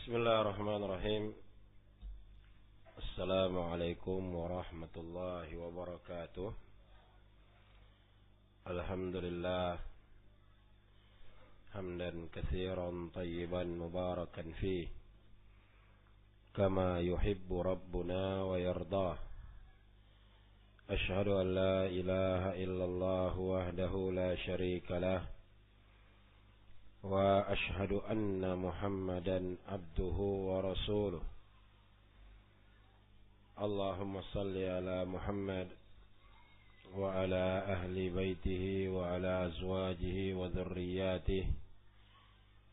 Bismillahirrahmanirrahim. Assalamualaikum warahmatullahi wabarakatuh. Alhamdulillah hamdan katsiran tayyiban mubarakan fih kama yuhibbu rabbuna wa yardah. Ashhadu an la ilaha illallah wahdahu la syarika lah wa ashhadu anna Muhammadan abduhu wa rasuluh. Allahumma salli ala Muhammad wa ala ahli baitihi wa ala azwajihi wa dhurriyyatihi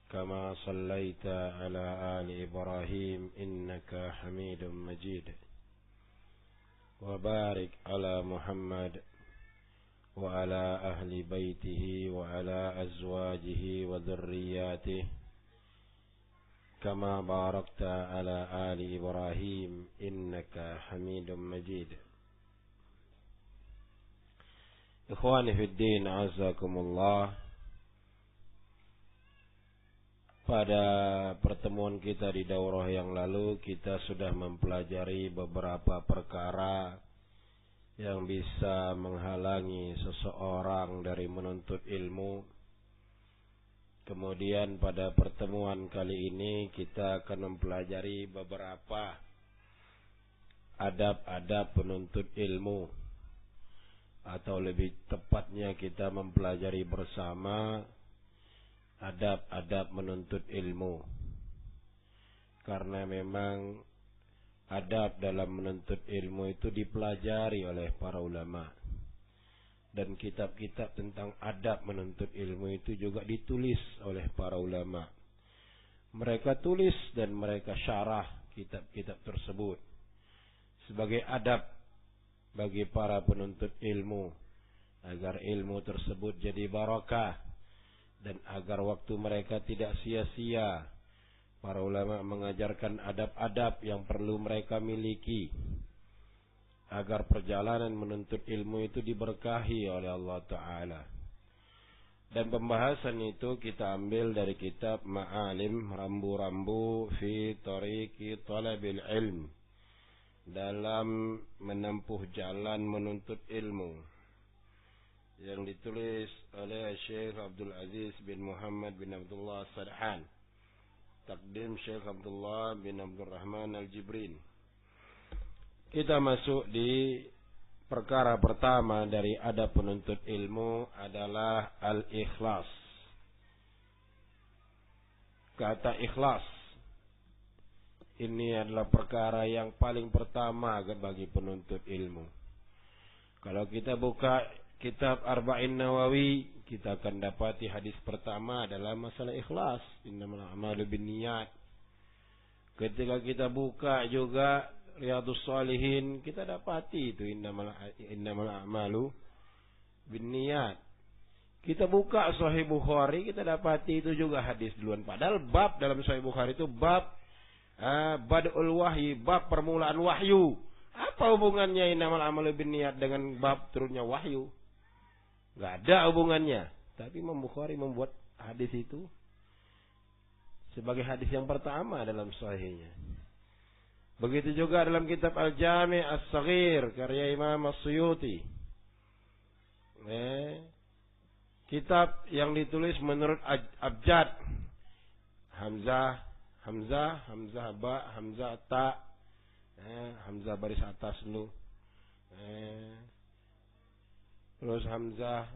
kama sallaita ala ali Ibrahim innaka Hamidum Majid. Wa barik ala Muhammad wa ala ahli baitihi wa ala azwajihi wa dhurriyyatihi kama barakta ala ali Ibrahim innaka Hamidum Majid. Ikhwani fid din, azakumullah. Pada pertemuan kita di daurah yang lalu kita sudah mempelajari beberapa perkara yang bisa menghalangi seseorang dari menuntut ilmu. Kemudian pada pertemuan kali ini kita akan mempelajari beberapa adab-adab penuntut ilmu, atau lebih tepatnya kita mempelajari bersama adab-adab menuntut ilmu. Karena memang adab dalam menuntut ilmu itu dipelajari oleh para ulama, dan kitab-kitab tentang adab menuntut ilmu itu juga ditulis oleh para ulama. Mereka tulis dan mereka syarah kitab-kitab tersebut sebagai adab bagi para penuntut ilmu, agar ilmu tersebut jadi barakah dan agar waktu mereka tidak sia-sia. Para ulama mengajarkan adab-adab yang perlu mereka miliki agar perjalanan menuntut ilmu itu diberkahi oleh Allah Ta'ala. Dan pembahasan itu kita ambil dari kitab Ma'alim, rambu-rambu fi tariqi talabil ilm, dalam menempuh jalan menuntut ilmu, yang ditulis oleh Syekh Abdul Aziz bin Muhammad bin Abdullah Sadhan, takdim Syekh Abdullah bin Abdul Rahman Al-Jibrin. Kita masuk di perkara pertama dari adab penuntut ilmu adalah al-ikhlas. Kata ikhlas ini adalah perkara yang paling pertama bagi penuntut ilmu. Kalau kita buka kitab Arba'in Nawawi, kita akan dapati hadis pertama adalah masalah ikhlas, innamal a'malu binniyat. Ketika kita buka juga Riyadhus Shalihin, kita dapati itu innamal a'malu binniyat. Kita buka Sahih Bukhari, kita dapati itu juga hadis duluan. Padahal bab dalam Sahih Bukhari itu bab Badul Wahyi, bab permulaan wahyu. Apa hubungannya innamal a'malu binniyat dengan bab turunnya wahyu? Gak ada hubungannya. Tapi Imam Bukhari membuat hadis itu sebagai hadis yang pertama dalam sahihnya. Begitu juga dalam kitab Al-Jami' As-Saghir karya Imam As-Suyuti. Kitab yang ditulis menurut abjad. Hamzah ba, Hamzah ta, Hamzah baris atas dulu. Terus Hamzah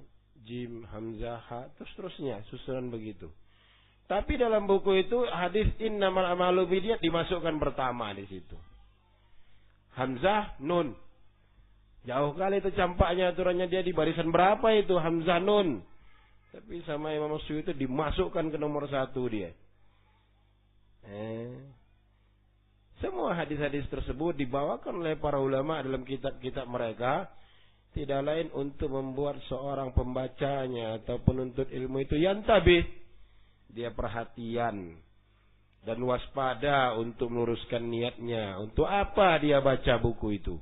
jim, Hamzah ha, terusnya susunan begitu. Tapi dalam buku itu hadis innamal a'malu binniyat dimasukkan pertama di situ. Hamzah nun. Jauh kali itu campaknya, aturannya dia di barisan berapa itu Hamzah nun. Tapi sama Imam Suyuti itu dimasukkan ke nomor 1 dia. Semua hadis-hadis tersebut dibawakan oleh para ulama dalam kitab-kitab mereka, tidak lain untuk membuat seorang pembacanya atau penuntut ilmu itu yantabih, dia perhatian dan waspada untuk meluruskan niatnya. Untuk apa dia baca buku itu?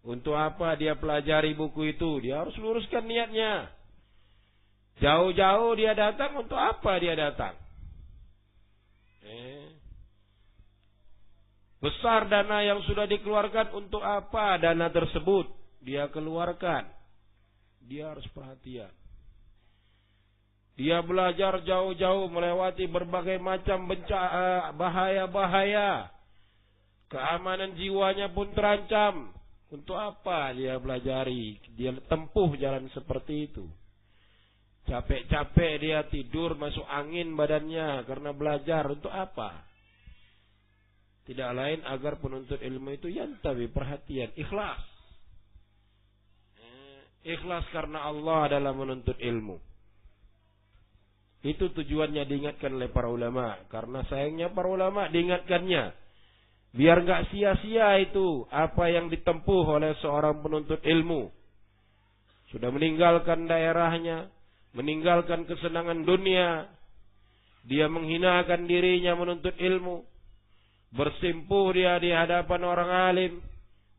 Untuk apa dia pelajari buku itu? Dia harus luruskan niatnya. Jauh-jauh dia datang, untuk apa dia datang? Besar dana yang sudah dikeluarkan, untuk apa dana tersebut dia keluarkan? Dia harus perhatian. Dia belajar jauh-jauh melewati berbagai macam bencana, bahaya-bahaya. Keamanan jiwanya pun terancam. Untuk apa dia belajari? Dia tempuh jalan seperti itu. Capek-capek dia tidur, masuk angin badannya karena belajar. Untuk apa? Tidak lain agar penuntut ilmu itu yantabi, perhatian, ikhlas. Ikhlas karena Allah dalam menuntut ilmu. Itu tujuannya diingatkan oleh para ulama. Karena sayangnya para ulama diingatkannya, biar gak sia-sia itu apa yang ditempuh oleh seorang penuntut ilmu. Sudah meninggalkan daerahnya, meninggalkan kesenangan dunia, dia menghinakan dirinya menuntut ilmu, bersimpuh dia di hadapan orang alim.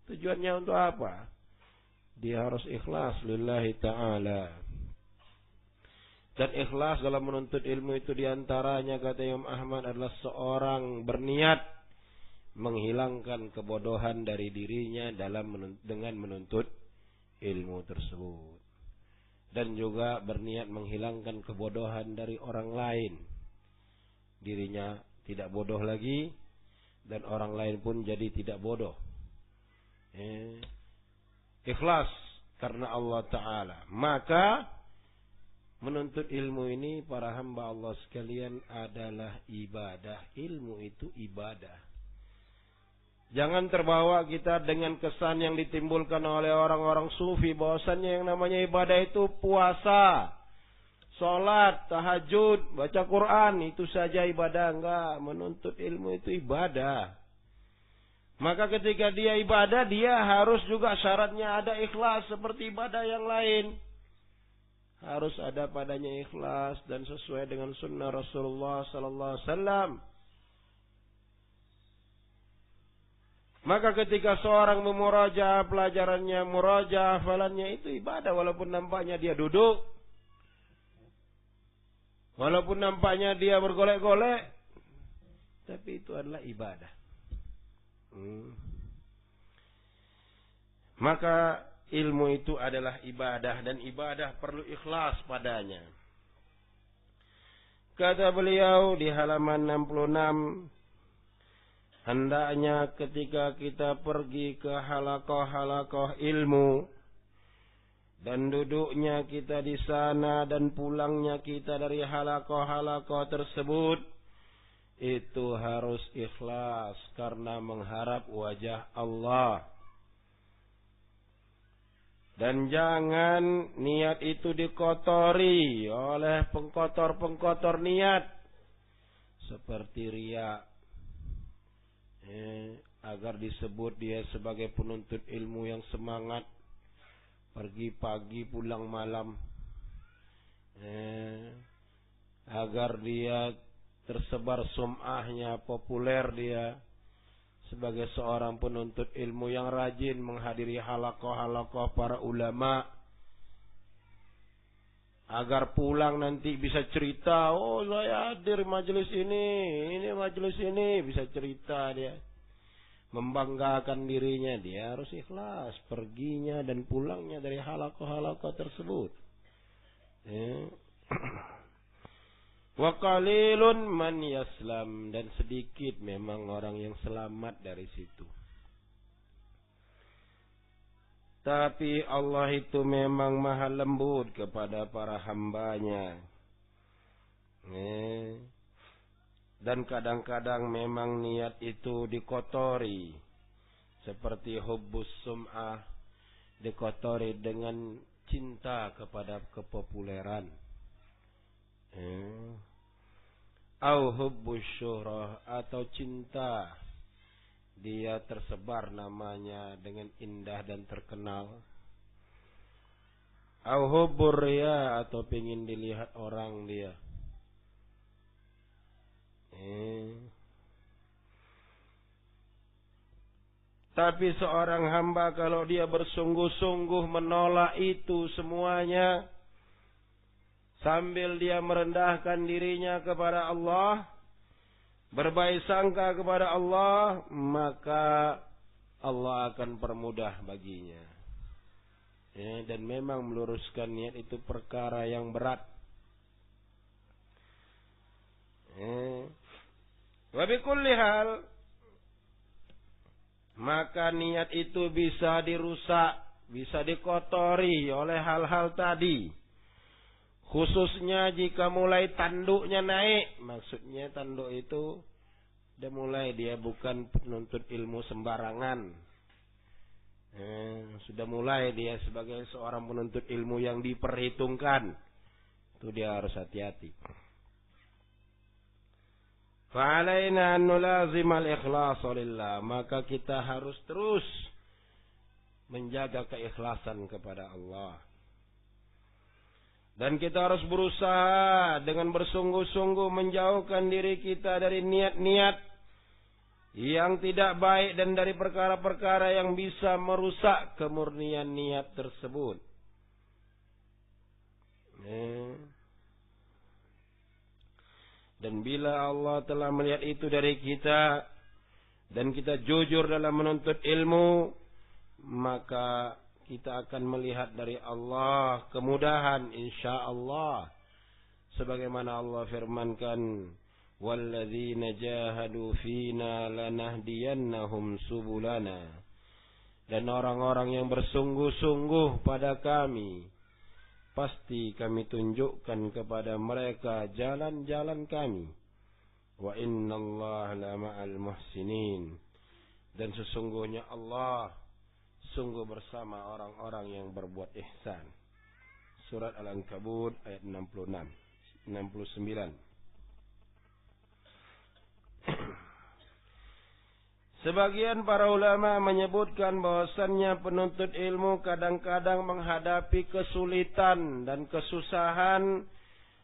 Tujuannya untuk apa? Dia harus ikhlas lillahi ta'ala. Dan ikhlas dalam menuntut ilmu itu diantaranya, kata Imam Ahmad, adalah seorang berniat menghilangkan kebodohan dari dirinya dengan menuntut ilmu tersebut. Dan juga berniat menghilangkan kebodohan dari orang lain. Dirinya tidak bodoh lagi, dan orang lain pun jadi tidak bodoh. Ikhlas karena Allah Ta'ala. Maka menuntut ilmu ini, para hamba Allah sekalian, adalah ibadah. Ilmu itu ibadah. Jangan terbawa kita dengan kesan yang ditimbulkan oleh orang-orang sufi, bahwasannya yang namanya ibadah itu puasa, sholat, tahajud, baca Quran, itu saja ibadah. Enggak, menuntut ilmu itu ibadah. Maka ketika dia ibadah, dia harus juga syaratnya ada ikhlas seperti ibadah yang lain. Harus ada padanya ikhlas dan sesuai dengan sunnah Rasulullah sallallahu alaihi wasallam. Maka ketika seorang memurajaah pelajarannya, murajaah hafalannya, itu ibadah walaupun nampaknya dia duduk. Walaupun nampaknya dia bergolek-golek, tapi itu adalah ibadah. Maka ilmu itu adalah ibadah, dan ibadah perlu ikhlas padanya. Kata beliau di halaman 66, hendaknya ketika kita pergi ke halaqah-halaqah ilmu, dan duduknya kita di sana dan pulangnya kita dari halaqah-halaqah tersebut, itu harus ikhlas karena mengharap wajah Allah. Dan jangan niat itu dikotori oleh pengkotor-pengkotor niat seperti riya, agar disebut dia sebagai penuntut ilmu yang semangat, pergi pagi pulang malam, agar dia tersebar sum'ahnya, populer dia sebagai seorang penuntut ilmu yang rajin menghadiri halaqah-halaqah para ulama, agar pulang nanti bisa cerita, oh saya hadir majelis ini majelis ini, bisa cerita dia, membanggakan dirinya. Dia harus ikhlas perginya dan pulangnya dari halaqah-halaqah tersebut. Wa qalilun man yaslam, dan sedikit memang orang yang selamat dari situ. Tapi Allah itu memang maha lembut kepada para hambanya. Dan kadang-kadang memang niat itu dikotori, seperti hubbus sum'ah, dikotori dengan cinta kepada kepopuleran. Au hubbus syuhrah, atau cinta dia tersebar namanya dengan indah dan terkenal. Au hubbur riya, atau pengin dilihat orang dia. Tapi seorang hamba kalau dia bersungguh-sungguh menolak itu semuanya, sambil dia merendahkan dirinya kepada Allah, berbaik sangka kepada Allah, maka Allah akan permudah baginya. Dan memang meluruskan niat itu perkara yang berat. Wa bikulli hal, maka niat itu bisa dirusak, bisa dikotori oleh hal-hal tadi. Khususnya jika mulai tanduknya naik. Maksudnya tanduk itu udah mulai dia bukan penuntut ilmu sembarangan. Sudah mulai dia sebagai seorang penuntut ilmu yang diperhitungkan. Itu dia harus hati-hati. Fa'alaina an nulazima al-ikhlas lillah, maka kita harus terus menjaga keikhlasan kepada Allah. Dan kita harus berusaha dengan bersungguh-sungguh menjauhkan diri kita dari niat-niat yang tidak baik dan dari perkara-perkara yang bisa merusak kemurnian niat tersebut. Dan bila Allah telah melihat itu dari kita dan kita jujur dalam menuntut ilmu, maka kita akan melihat dari Allah kemudahan insyaallah. Sebagaimana Allah firmankan, walladzina jahadu fina lanahdiyannahum subulana. Dan orang-orang yang bersungguh-sungguh pada kami, pasti kami tunjukkan kepada mereka jalan-jalan kami. Wa innallaha lama'al muhsinin. Dan sesungguhnya Allah sungguh bersama orang-orang yang berbuat ihsan. Surat Al-Ankabut ayat 69. Sebagian para ulama menyebutkan bahwasannya penuntut ilmu kadang-kadang menghadapi kesulitan dan kesusahan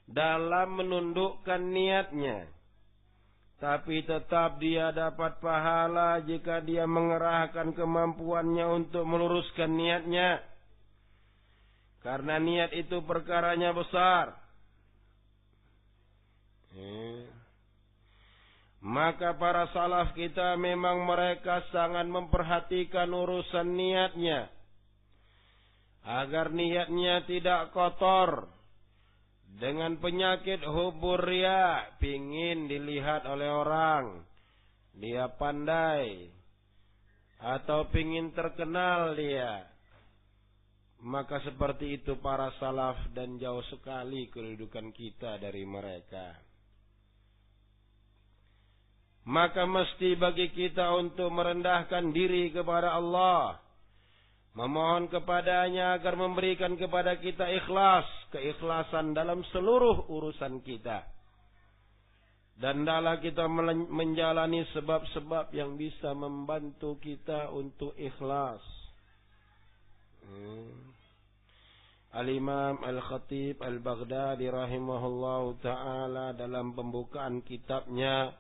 dalam menundukkan niatnya. Tapi tetap dia dapat pahala jika dia mengerahkan kemampuannya untuk meluruskan niatnya. Karena niat itu perkaranya besar. Maka para salaf kita memang mereka sangat memperhatikan urusan niatnya. Agar niatnya tidak kotor dengan penyakit hubur riya, pingin dilihat oleh orang, dia pandai, atau pingin terkenal dia. Maka seperti itu para salaf dan jauh sekali kedudukan kita dari mereka. Maka mesti bagi kita untuk merendahkan diri kepada Allah, memohon kepadanya agar memberikan kepada kita ikhlas, keikhlasan dalam seluruh urusan kita. Dan dalam kita menjalani sebab-sebab yang bisa membantu kita untuk ikhlas. Al-Imam Al-Khatib Al-Baghdadi rahimahullahu ta'ala dalam pembukaan kitabnya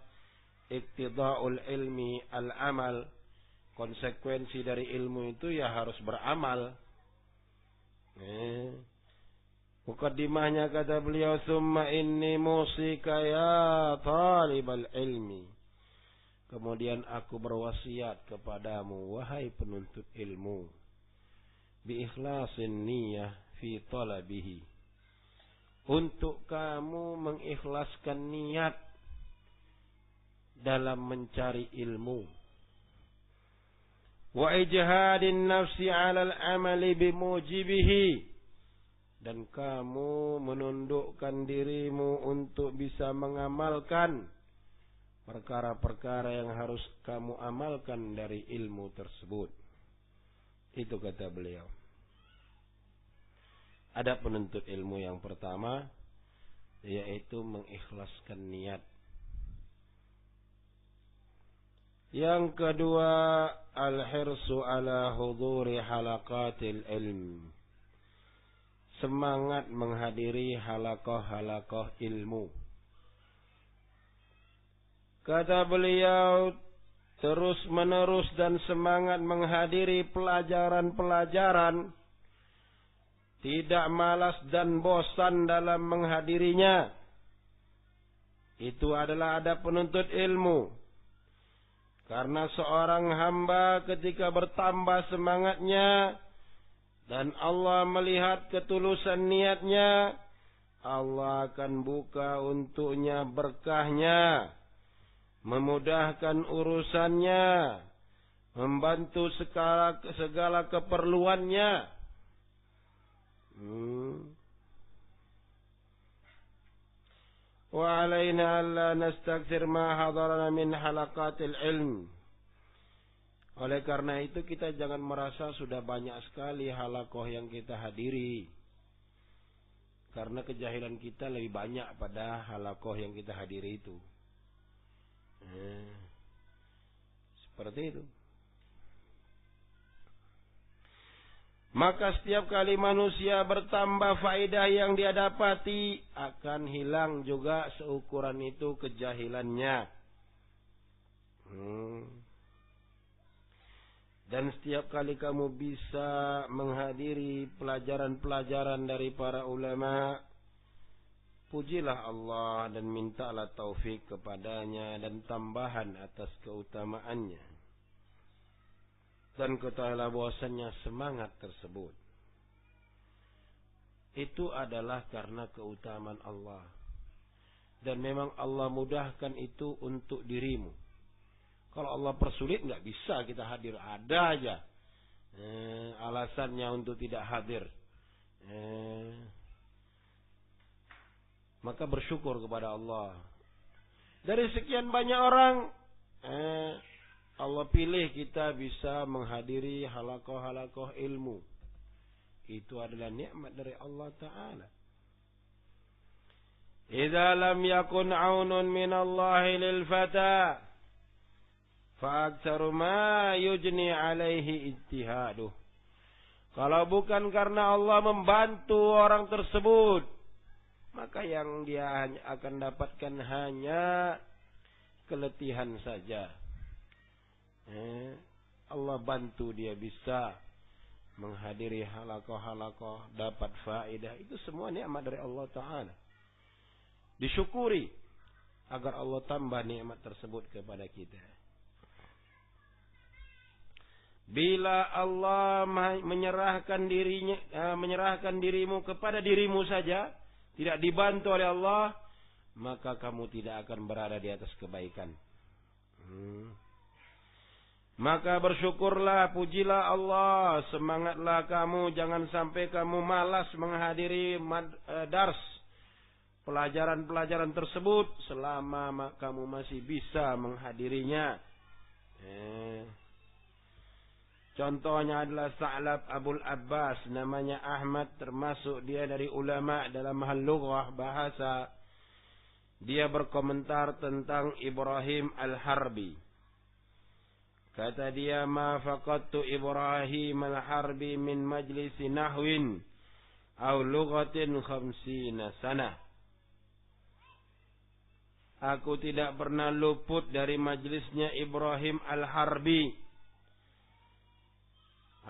Iqtida'ul Ilmi Al-Amal, konsekuensi dari ilmu itu ya harus beramal. Mukaddimahnya kata beliau, summa inni musika ya talibal ilmi. Kemudian aku berwasiat kepadamu, wahai penuntut ilmu, bi ikhlasin niyah fi talabihi, untuk kamu mengikhlaskan niat dalam mencari ilmu. Wa ijhadin nafsi 'alal amali bimujibihi, dan kamu menundukkan dirimu untuk bisa mengamalkan perkara-perkara yang harus kamu amalkan dari ilmu tersebut. Itu kata beliau. Ada penuntut ilmu yang pertama, yaitu mengikhlaskan niat. Yang kedua, al-hirsu ala huduri halaqatil ilm, semangat menghadiri halaqah-halaqah ilmu. Kata beliau, terus menerus dan semangat menghadiri pelajaran-pelajaran, tidak malas dan bosan dalam menghadirinya. Itu adalah adab penuntut ilmu. Karena seorang hamba ketika bertambah semangatnya dan Allah melihat ketulusan niatnya, Allah akan buka untuknya berkahnya, memudahkan urusannya, membantu segala keperluannya. Wa alaina alla nastakthir ma hadarana min halaqatil ilm. Oleh karena itu kita jangan merasa sudah banyak sekali halaqah yang kita hadiri. Karena kejahilan kita lebih banyak pada halaqah yang kita hadiri itu. Seperti itu. Maka setiap kali manusia bertambah faedah yang dia dapati, akan hilang juga seukuran itu kejahilannya. Dan setiap kali kamu bisa menghadiri pelajaran-pelajaran dari para ulama, pujilah Allah dan mintalah taufik kepadanya dan tambahan atas keutamaannya. Dan ketahuilah bahwasannya semangat tersebut itu adalah karena keutamaan Allah. Dan memang Allah mudahkan itu untuk dirimu. Kalau Allah persulit nggak bisa kita hadir, ada aja alasannya untuk tidak hadir. Maka bersyukur kepada Allah. Dari sekian banyak orang, Allah pilih kita bisa menghadiri halaqah-halaqah ilmu. Itu adalah nikmat dari Allah Ta'ala. Idza lam yakun aunun minallahi lil fata fa aktsaru ma yujni alaihi ijtihaduh. Kalau bukan karena Allah membantu orang tersebut, maka yang dia akan dapatkan hanya keletihan saja. Allah bantu dia bisa menghadiri halaqah-halaqah, dapat faedah. Itu semua nikmat dari Allah Ta'ala. Disyukuri agar Allah tambah nikmat tersebut kepada kita. Bila Allah menyerahkan dirimu kepada dirimu saja, tidak dibantu oleh Allah, maka kamu tidak akan berada di atas kebaikan. Maka bersyukurlah, pujilah Allah, semangatlah kamu, jangan sampai kamu malas menghadiri dars, pelajaran-pelajaran tersebut selama kamu masih bisa menghadirinya. Contohnya adalah Sa'lab Abul Abbas, namanya Ahmad, termasuk dia dari ulama dalam hal lughah bahasa. Dia berkomentar tentang Ibrahim Al-Harbi. Kata dia, ma faqadtu Ibrahim al-Harbi min majlisi nahwin aw lughatin 50 sana. Aku tidak pernah luput dari majlisnya Ibrahim al-Harbi.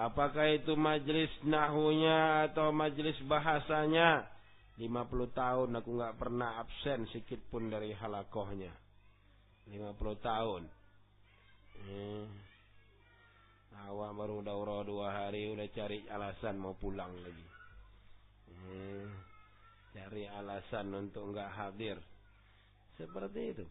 Apakah itu majlis nahwunya atau majlis bahasanya? 50 tahun aku enggak pernah absen sedikit pun dari halaqahnya. 50 tahun. Awak baru daurah 2 hari udah cari alasan mau pulang lagi. Cari alasan untuk enggak hadir. Seperti itu.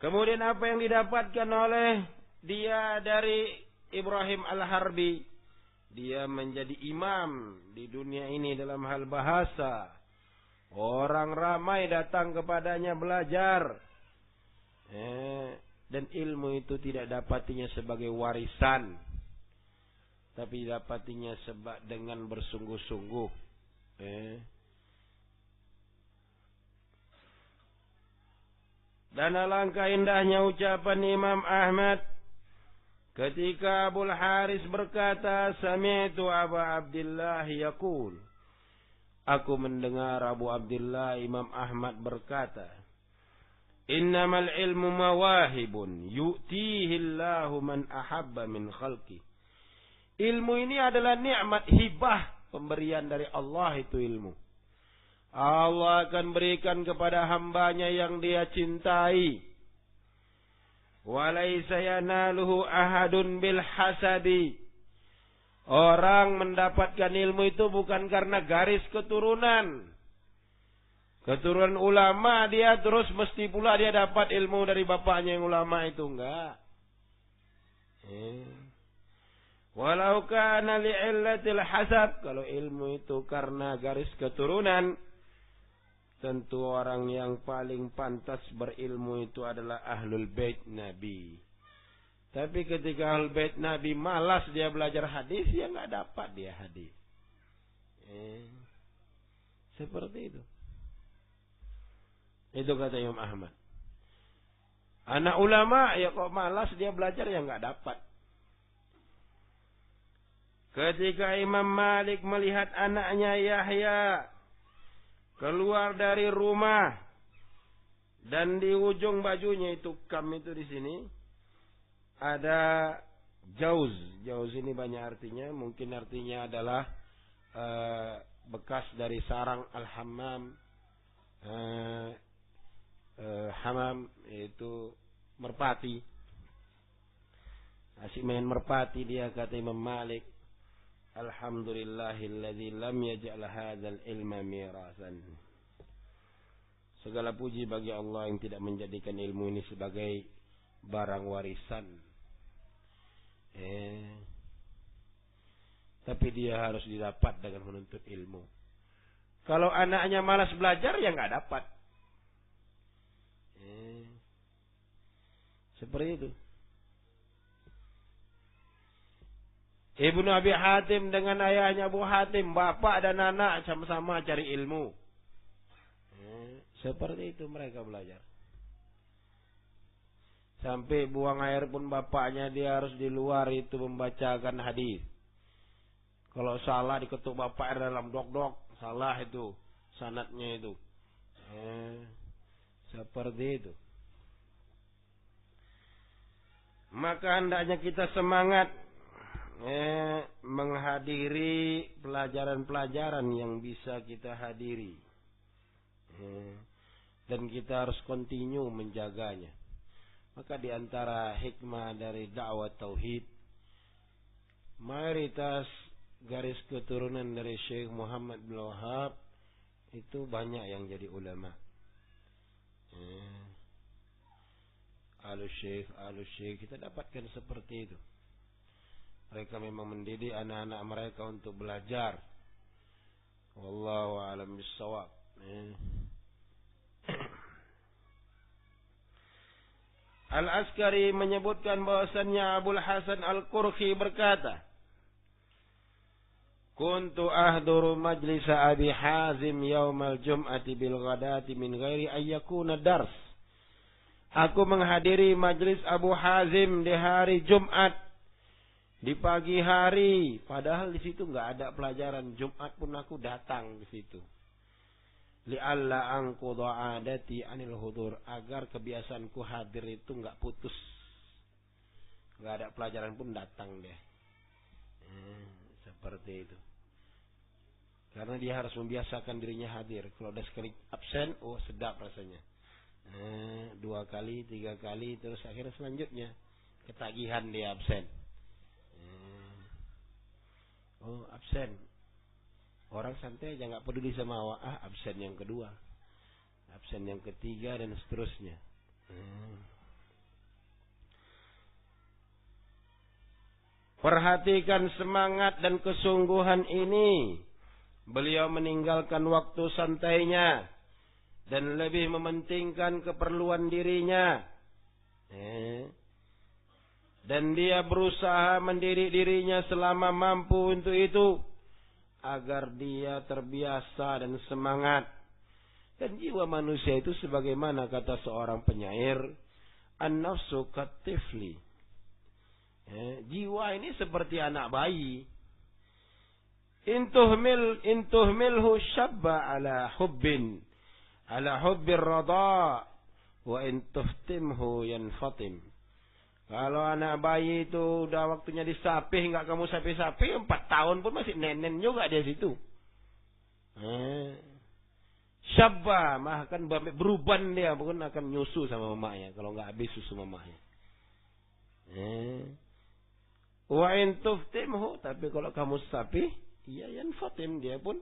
Kemudian apa yang didapatkan oleh dia dari Ibrahim Al-Harbi? Dia menjadi imam di dunia ini dalam hal bahasa. Orang ramai datang kepadanya belajar. Dan ilmu itu tidak dapatinya sebagai warisan, tapi dapatinya sebab dengan bersungguh-sungguh. Dan alangkah indahnya ucapan Imam Ahmad ketika Abul Haris berkata, sami'tu Abu Abdillah yaqul. Aku mendengar Abu Abdillah Imam Ahmad berkata, Innamal ilmu mawahibun yu'tihi Allahu man ahabba min khalqi. Ilmu ini adalah nikmat, hibah, pemberian dari Allah itu ilmu. Allah akan berikan kepada hambanya yang dia cintai. Walaysa yanaluhu ahadun bil hasadi. Orang mendapatkan ilmu itu bukan karena garis keturunan. Keturunan ulama dia terus mesti pula dia dapat ilmu dari bapaknya yang ulama itu, enggak. Walau kana li'illatil hasab, kalau ilmu itu karena garis keturunan, tentu orang yang paling pantas berilmu itu adalah ahlul bait Nabi. Tapi ketika ahlul bait Nabi malas dia belajar hadis, ya enggak dapat dia hadis. Seperti itu. Itu kata Imam Ahmad. Anak ulama ya kok malas dia belajar ya enggak dapat. Ketika Imam Malik melihat anaknya Yahya keluar dari rumah dan di ujung bajunya itu kam itu di sini ada jauz. Jauz ini banyak artinya, mungkin artinya adalah bekas dari sarang al-hammam. Hamam itu merpati. Asyik main merpati dia, kata Imam Malik. Alhamdulillahilladzi lam yaj'al hadzal ilma mirasan. Segala puji bagi Allah yang tidak menjadikan ilmu ini sebagai barang warisan. Tapi dia harus didapat dengan menuntut ilmu. Kalau anaknya malas belajar ya enggak dapat. Seperti itu. Ibnu Abi Hatim dengan ayahnya Abu Hatim, bapak dan anak sama-sama cari ilmu. Seperti itu mereka belajar. Sampai buang air pun bapaknya dia harus di luar itu membacakan hadis. Kalau salah diketuk bapak dalam dok-dok, salah itu sanadnya itu. Seperti itu. Maka hendaknya kita semangat menghadiri pelajaran-pelajaran yang bisa kita hadiri. Dan kita harus continue menjaganya. Maka di antara hikmah dari dakwah tauhid, mayoritas garis keturunan dari Syekh Muhammad bin Wahab itu banyak yang jadi ulama. Al-Syekh kita dapatkan seperti itu. Mereka memang mendidik anak-anak mereka untuk belajar. Wallahu a'lam bissawab. Al-Askari menyebutkan bahwasannya Abul Hasan Al-Qurhi berkata, Kuntu ahduru majlisa Abi Hazim yaumal jum'ati bil ghadati min ghairi ayyakuna dars. Aku menghadiri majlis Abu Hazim di hari Jumat di pagi hari, padahal di situ enggak ada pelajaran. Jumat pun aku datang di situ. Li'alla anqudha 'adati 'anil hudur, agar kebiasaanku hadir itu enggak putus. Enggak ada pelajaran pun datang deh. Seperti itu. Karena dia harus membiasakan dirinya hadir. Kalau udah sekali absen, oh sedap rasanya. 2 kali, 3 kali, terus akhirnya selanjutnya ketagihan dia absen. Oh absen, orang santai aja nggak peduli sama awak. Absen yang kedua, absen yang ketiga, dan seterusnya. Perhatikan semangat dan kesungguhan ini. Beliau meninggalkan waktu santainya dan lebih mementingkan keperluan dirinya. Dan dia berusaha mendidik dirinya selama mampu untuk itu, agar dia terbiasa dan semangat. Dan jiwa manusia itu sebagaimana kata seorang penyair, an-nafsu katifli. Jiwa ini seperti anak bayi. Intuhmilhu syabba ala hubbir rada, Wa in tuftimhu yanfatim. Kalau anak bayi itu udah waktunya disapih, enggak kamu sapih-sapih, 4 tahun pun masih nenen juga dia situ. Syabba, mah akan beruban dia, bukan akan nyusu sama mamanya kalau enggak habis susu mamanya. Wa in tuftimhu, tapi kalau kamu sapih, ya yanfatim, dia pun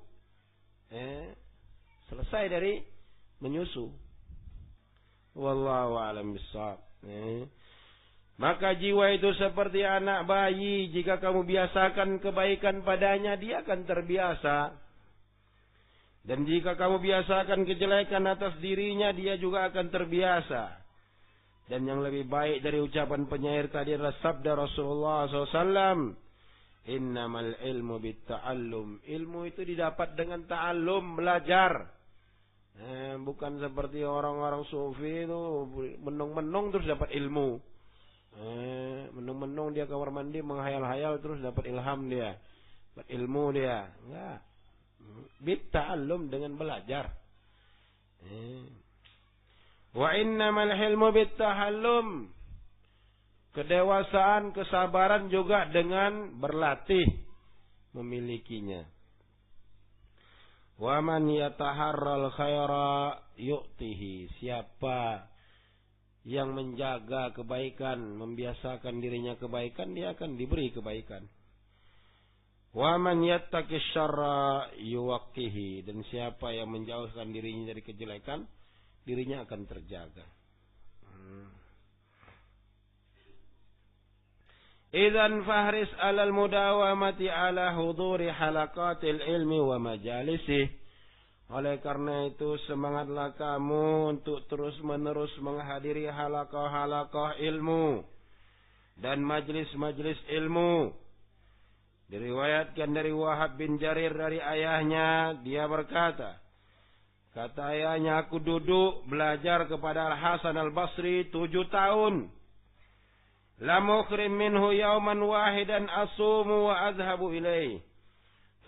selesai dari menyusu. Wallahu a'lam bishawab. Maka jiwa itu seperti anak bayi, jika kamu biasakan kebaikan padanya, dia akan terbiasa. Dan jika kamu biasakan kejelekan atas dirinya, dia juga akan terbiasa. Dan yang lebih baik dari ucapan penyair tadi adalah sabda Rasulullah SAW. Innamal ilmu bitta'allum. Ilmu itu didapat dengan ta'allum, belajar. Bukan seperti orang-orang sufi itu menung-menung terus dapat ilmu. Menung-menung dia kamar mandi menghayal-hayal terus dapat ilham dia, dapat ilmu dia. Enggak. Bitta'allum, dengan belajar. Wa innamal hilmu bittahallum. Kedewasaan, kesabaran juga dengan berlatih memilikinya. Wa man yataharral khaira yu'tihi. Siapa yang menjaga kebaikan, membiasakan dirinya kebaikan, dia akan diberi kebaikan. Wa man yattaqis syarra yuwaqqihi. Dan siapa yang menjauhkan dirinya dari kejelekan, dirinya akan terjaga. Idzan fahris 'alal mudawamati 'ala huduri halaqatil ilmi wa majalisi. Oleh karena itu semangatlah kamu untuk terus-menerus menghadiri halaqah-halaqah ilmu dan majlis-majlis ilmu. Diriwayatkan dari Wahab bin Jarir dari ayahnya, dia berkata, kata ayahnya, aku duduk belajar kepada Al-Hasan Al-Basri 7 tahun. La mukhrim minhu yauman wahidan asumu wa azhabu ilaih.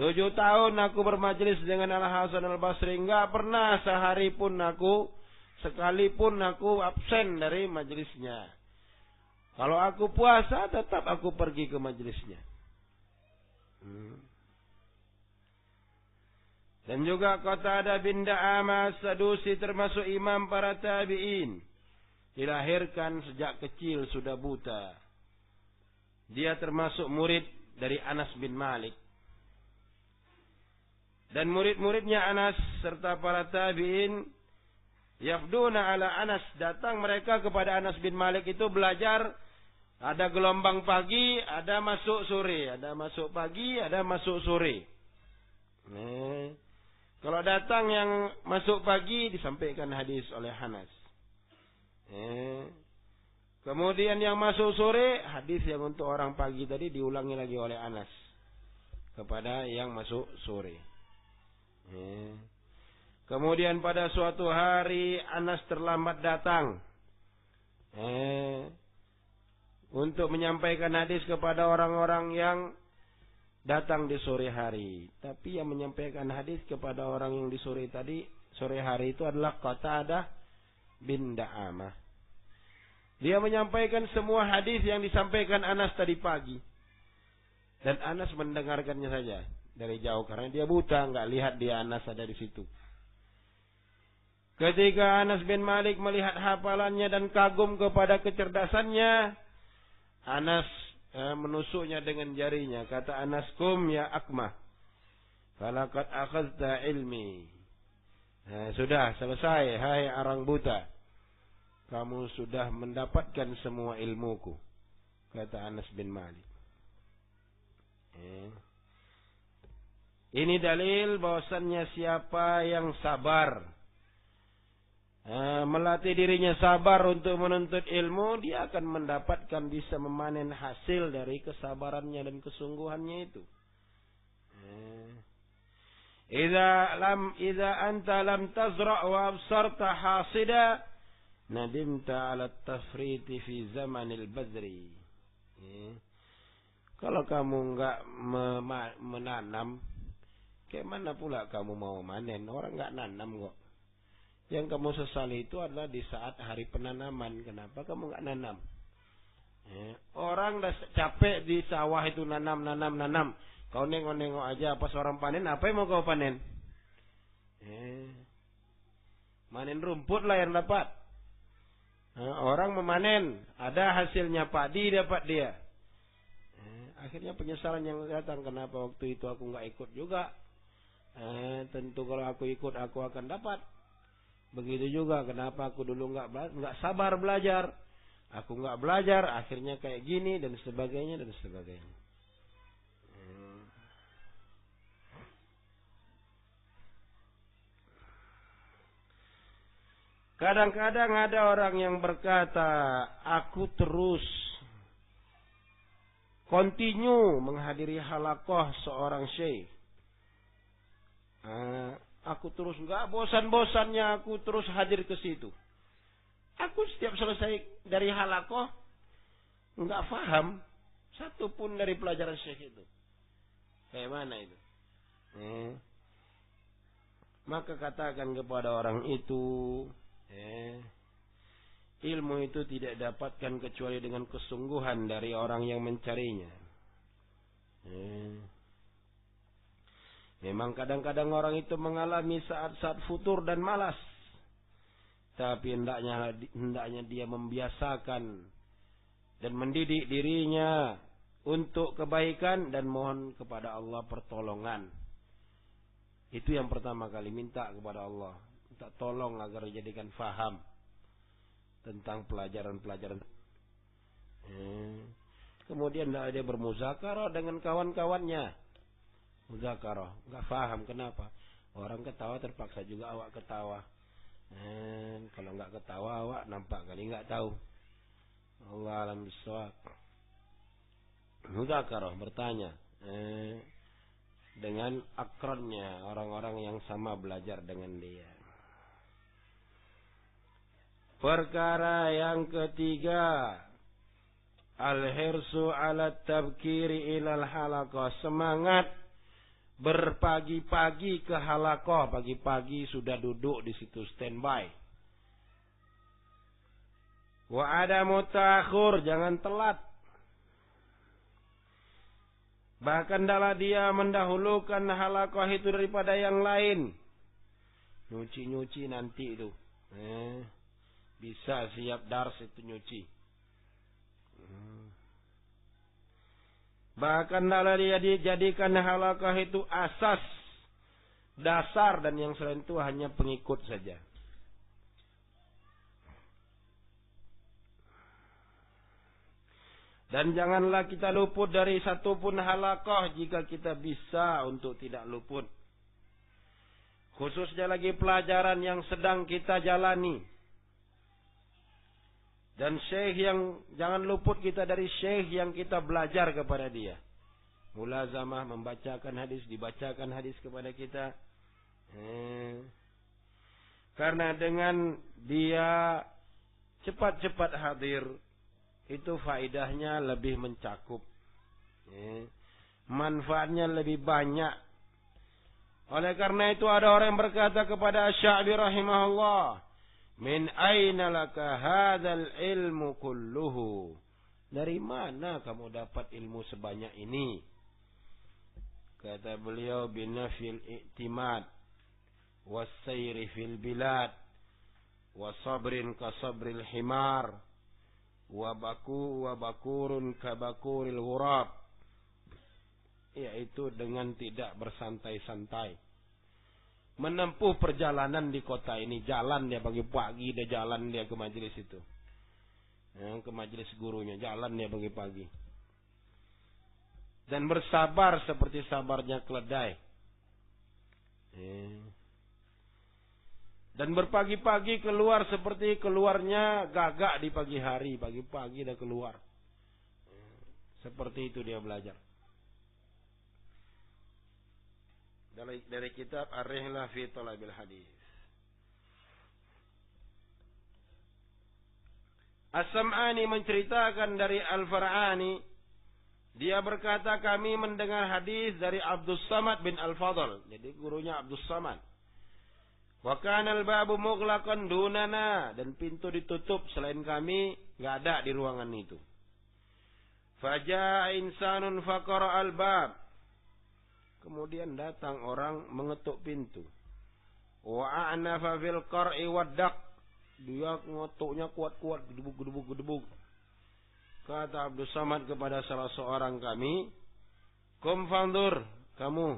7 tahun aku bermajlis dengan Al-Hasan Al-Basri, enggak pernah sehari pun sekalipun aku absen dari majlisnya. Kalau aku puasa, tetap aku pergi ke majlisnya. Dan juga Qatadah bin Da'amah As-Sadusi termasuk imam para tabi'in. Dilahirkan sejak kecil sudah buta. Dia termasuk murid dari Anas bin Malik. Dan murid-muridnya Anas serta para tabi'in yafduna ala Anas, datang mereka kepada Anas bin Malik itu belajar. Ada gelombang pagi, ada masuk sore, ada masuk pagi, ada masuk sore. Kalau datang yang masuk pagi disampaikan hadis oleh Anas. Kemudian yang masuk sore, hadis yang untuk orang pagi tadi diulangi lagi oleh Anas kepada yang masuk sore. Kemudian pada suatu hari Anas terlambat datang untuk menyampaikan hadis kepada orang-orang yang datang di sore hari. Tapi yang menyampaikan hadis kepada orang yang di sore hari itu adalah Qatadah bin Da'amah. Dia menyampaikan semua hadis yang disampaikan Anas tadi pagi. Dan Anas mendengarkannya saja dari jauh karena dia buta, enggak lihat dia Anas ada di situ. Ketika Anas bin Malik melihat hafalannya dan kagum kepada kecerdasannya, Anas menusuknya dengan jarinya. Kata Anas, kum ya akmah, falaqad akhadta ilmi. Sudah selesai, hai orang buta, kamu sudah mendapatkan semua ilmuku, kata Anas bin Malik. Ini dalil bahwasannya siapa yang sabar, melatih dirinya sabar untuk menuntut ilmu, dia akan mendapatkan, bisa memanen hasil dari kesabarannya dan kesungguhannya itu. Idza anta lam tazra' wa absarta hasida nadimta 'ala at-tafriti fi zamanil badri. Kalau kamu enggak menanam, kayak mana pula kamu mau manen? Orang enggak nanam kok. Yang kamu sesali itu adalah di saat hari penanaman. Kenapa kamu nggak nanam? Orang dah capek di sawah itu nanam. Kau nengok-nengok aja pas orang panen, apa yang mau kau panen? Manen rumput lah yang dapat. Orang memanen, ada hasilnya padi dapat dia. Akhirnya penyesalan yang datang, kenapa waktu itu aku nggak ikut juga? Tentu kalau aku ikut aku akan dapat. Begitu juga kenapa aku dulu nggak sabar belajar. Aku nggak belajar, akhirnya kayak gini dan sebagainya dan sebagainya. Kadang-kadang ada orang yang berkata, aku terus continue menghadiri halaqah seorang syekh. Aku terus nggak bosan-bosannya aku terus hadir ke situ. Aku setiap selesai dari halaqah nggak paham satu pun dari pelajaran syekh itu. Kayak mana itu? Maka katakan kepada orang itu, ilmu itu tidak dapatkan kecuali dengan kesungguhan dari orang yang mencarinya. Memang kadang-kadang orang itu mengalami saat-saat futur dan malas. Tapi hendaknya dia membiasakan dan mendidik dirinya untuk kebaikan dan mohon kepada Allah pertolongan. Itu yang pertama kali, minta kepada Allah. Minta tolong agar dijadikan faham tentang pelajaran-pelajaran. Kemudian dia bermuzakarah dengan kawan-kawannya. Muzakarah, nggak paham kenapa orang ketawa terpaksa juga awak ketawa. Kalau nggak ketawa awak nampak kali nggak tahu. Allah alam bisawab. Muzakarah, bertanya dengan akronnya, orang-orang yang sama belajar dengan dia. Perkara yang ketiga, al-hirsu ala tabkiri ilal halaqah, semangat berpagi-pagi ke halaqah. Pagi-pagi sudah duduk di situ standby. Wa adamu ta'khur, jangan telat. Bahkan hendaklah dia mendahulukan halaqah itu daripada yang lain. Nyuci-nyuci nanti itu. Bisa siap dars itu nyuci. Bahkan hendaklah dia dijadikan halaqah itu asas, dasar, dan yang selain itu hanya pengikut saja. Dan janganlah kita luput dari satu pun halaqah jika kita bisa untuk tidak luput. Khususnya lagi pelajaran yang sedang kita jalani. Dan syekh yang jangan luput kita dari syekh yang kita belajar kepada dia. Mulazamah, membacakan hadis, dibacakan hadis kepada kita. Karena dengan dia cepat-cepat hadir, itu faidahnya lebih mencakup. Manfaatnya lebih banyak. Oleh karena itu ada orang yang berkata kepada Asy-Sya'bi rahimahullah, min aina laka hadzal ilmu kulluhu? Dari mana kamu dapat ilmu sebanyak ini? Kata beliau, binafil i'timad was-sayri fil bilad wa sabrin ka sabril himar wa bakurun ka bakuril ghurab, yaitu dengan tidak bersantai-santai menempuh perjalanan di kota ini. Jalan dia pagi-pagi, dia jalan dia ke majelis itu, ke majelis gurunya, jalan dia pagi-pagi, dan bersabar seperti sabarnya keledai, dan berpagi-pagi keluar seperti keluarnya gagak di pagi hari. Pagi-pagi dia keluar, seperti itu dia belajar. Dari kitab Ar-Rihlah fi Thalabil Hadis. As-Sam'ani menceritakan dari Al-Far'ani, dia berkata, kami mendengar hadis dari Abdus Samad bin Al-Fadl, jadi gurunya Abdus Samad. Wa kana al-babu mughlaqan dunana, dan pintu ditutup selain kami, enggak ada di ruangan itu. Faja'a insanun faqara al-bab. Kemudian datang orang mengetuk pintu. Wa a'nafa fil qar'i waddaq. Dia ngetuknya kuat-kuat, gedebuk. Kata Abdus Samad kepada salah seorang kami, "Kum fandur, kamu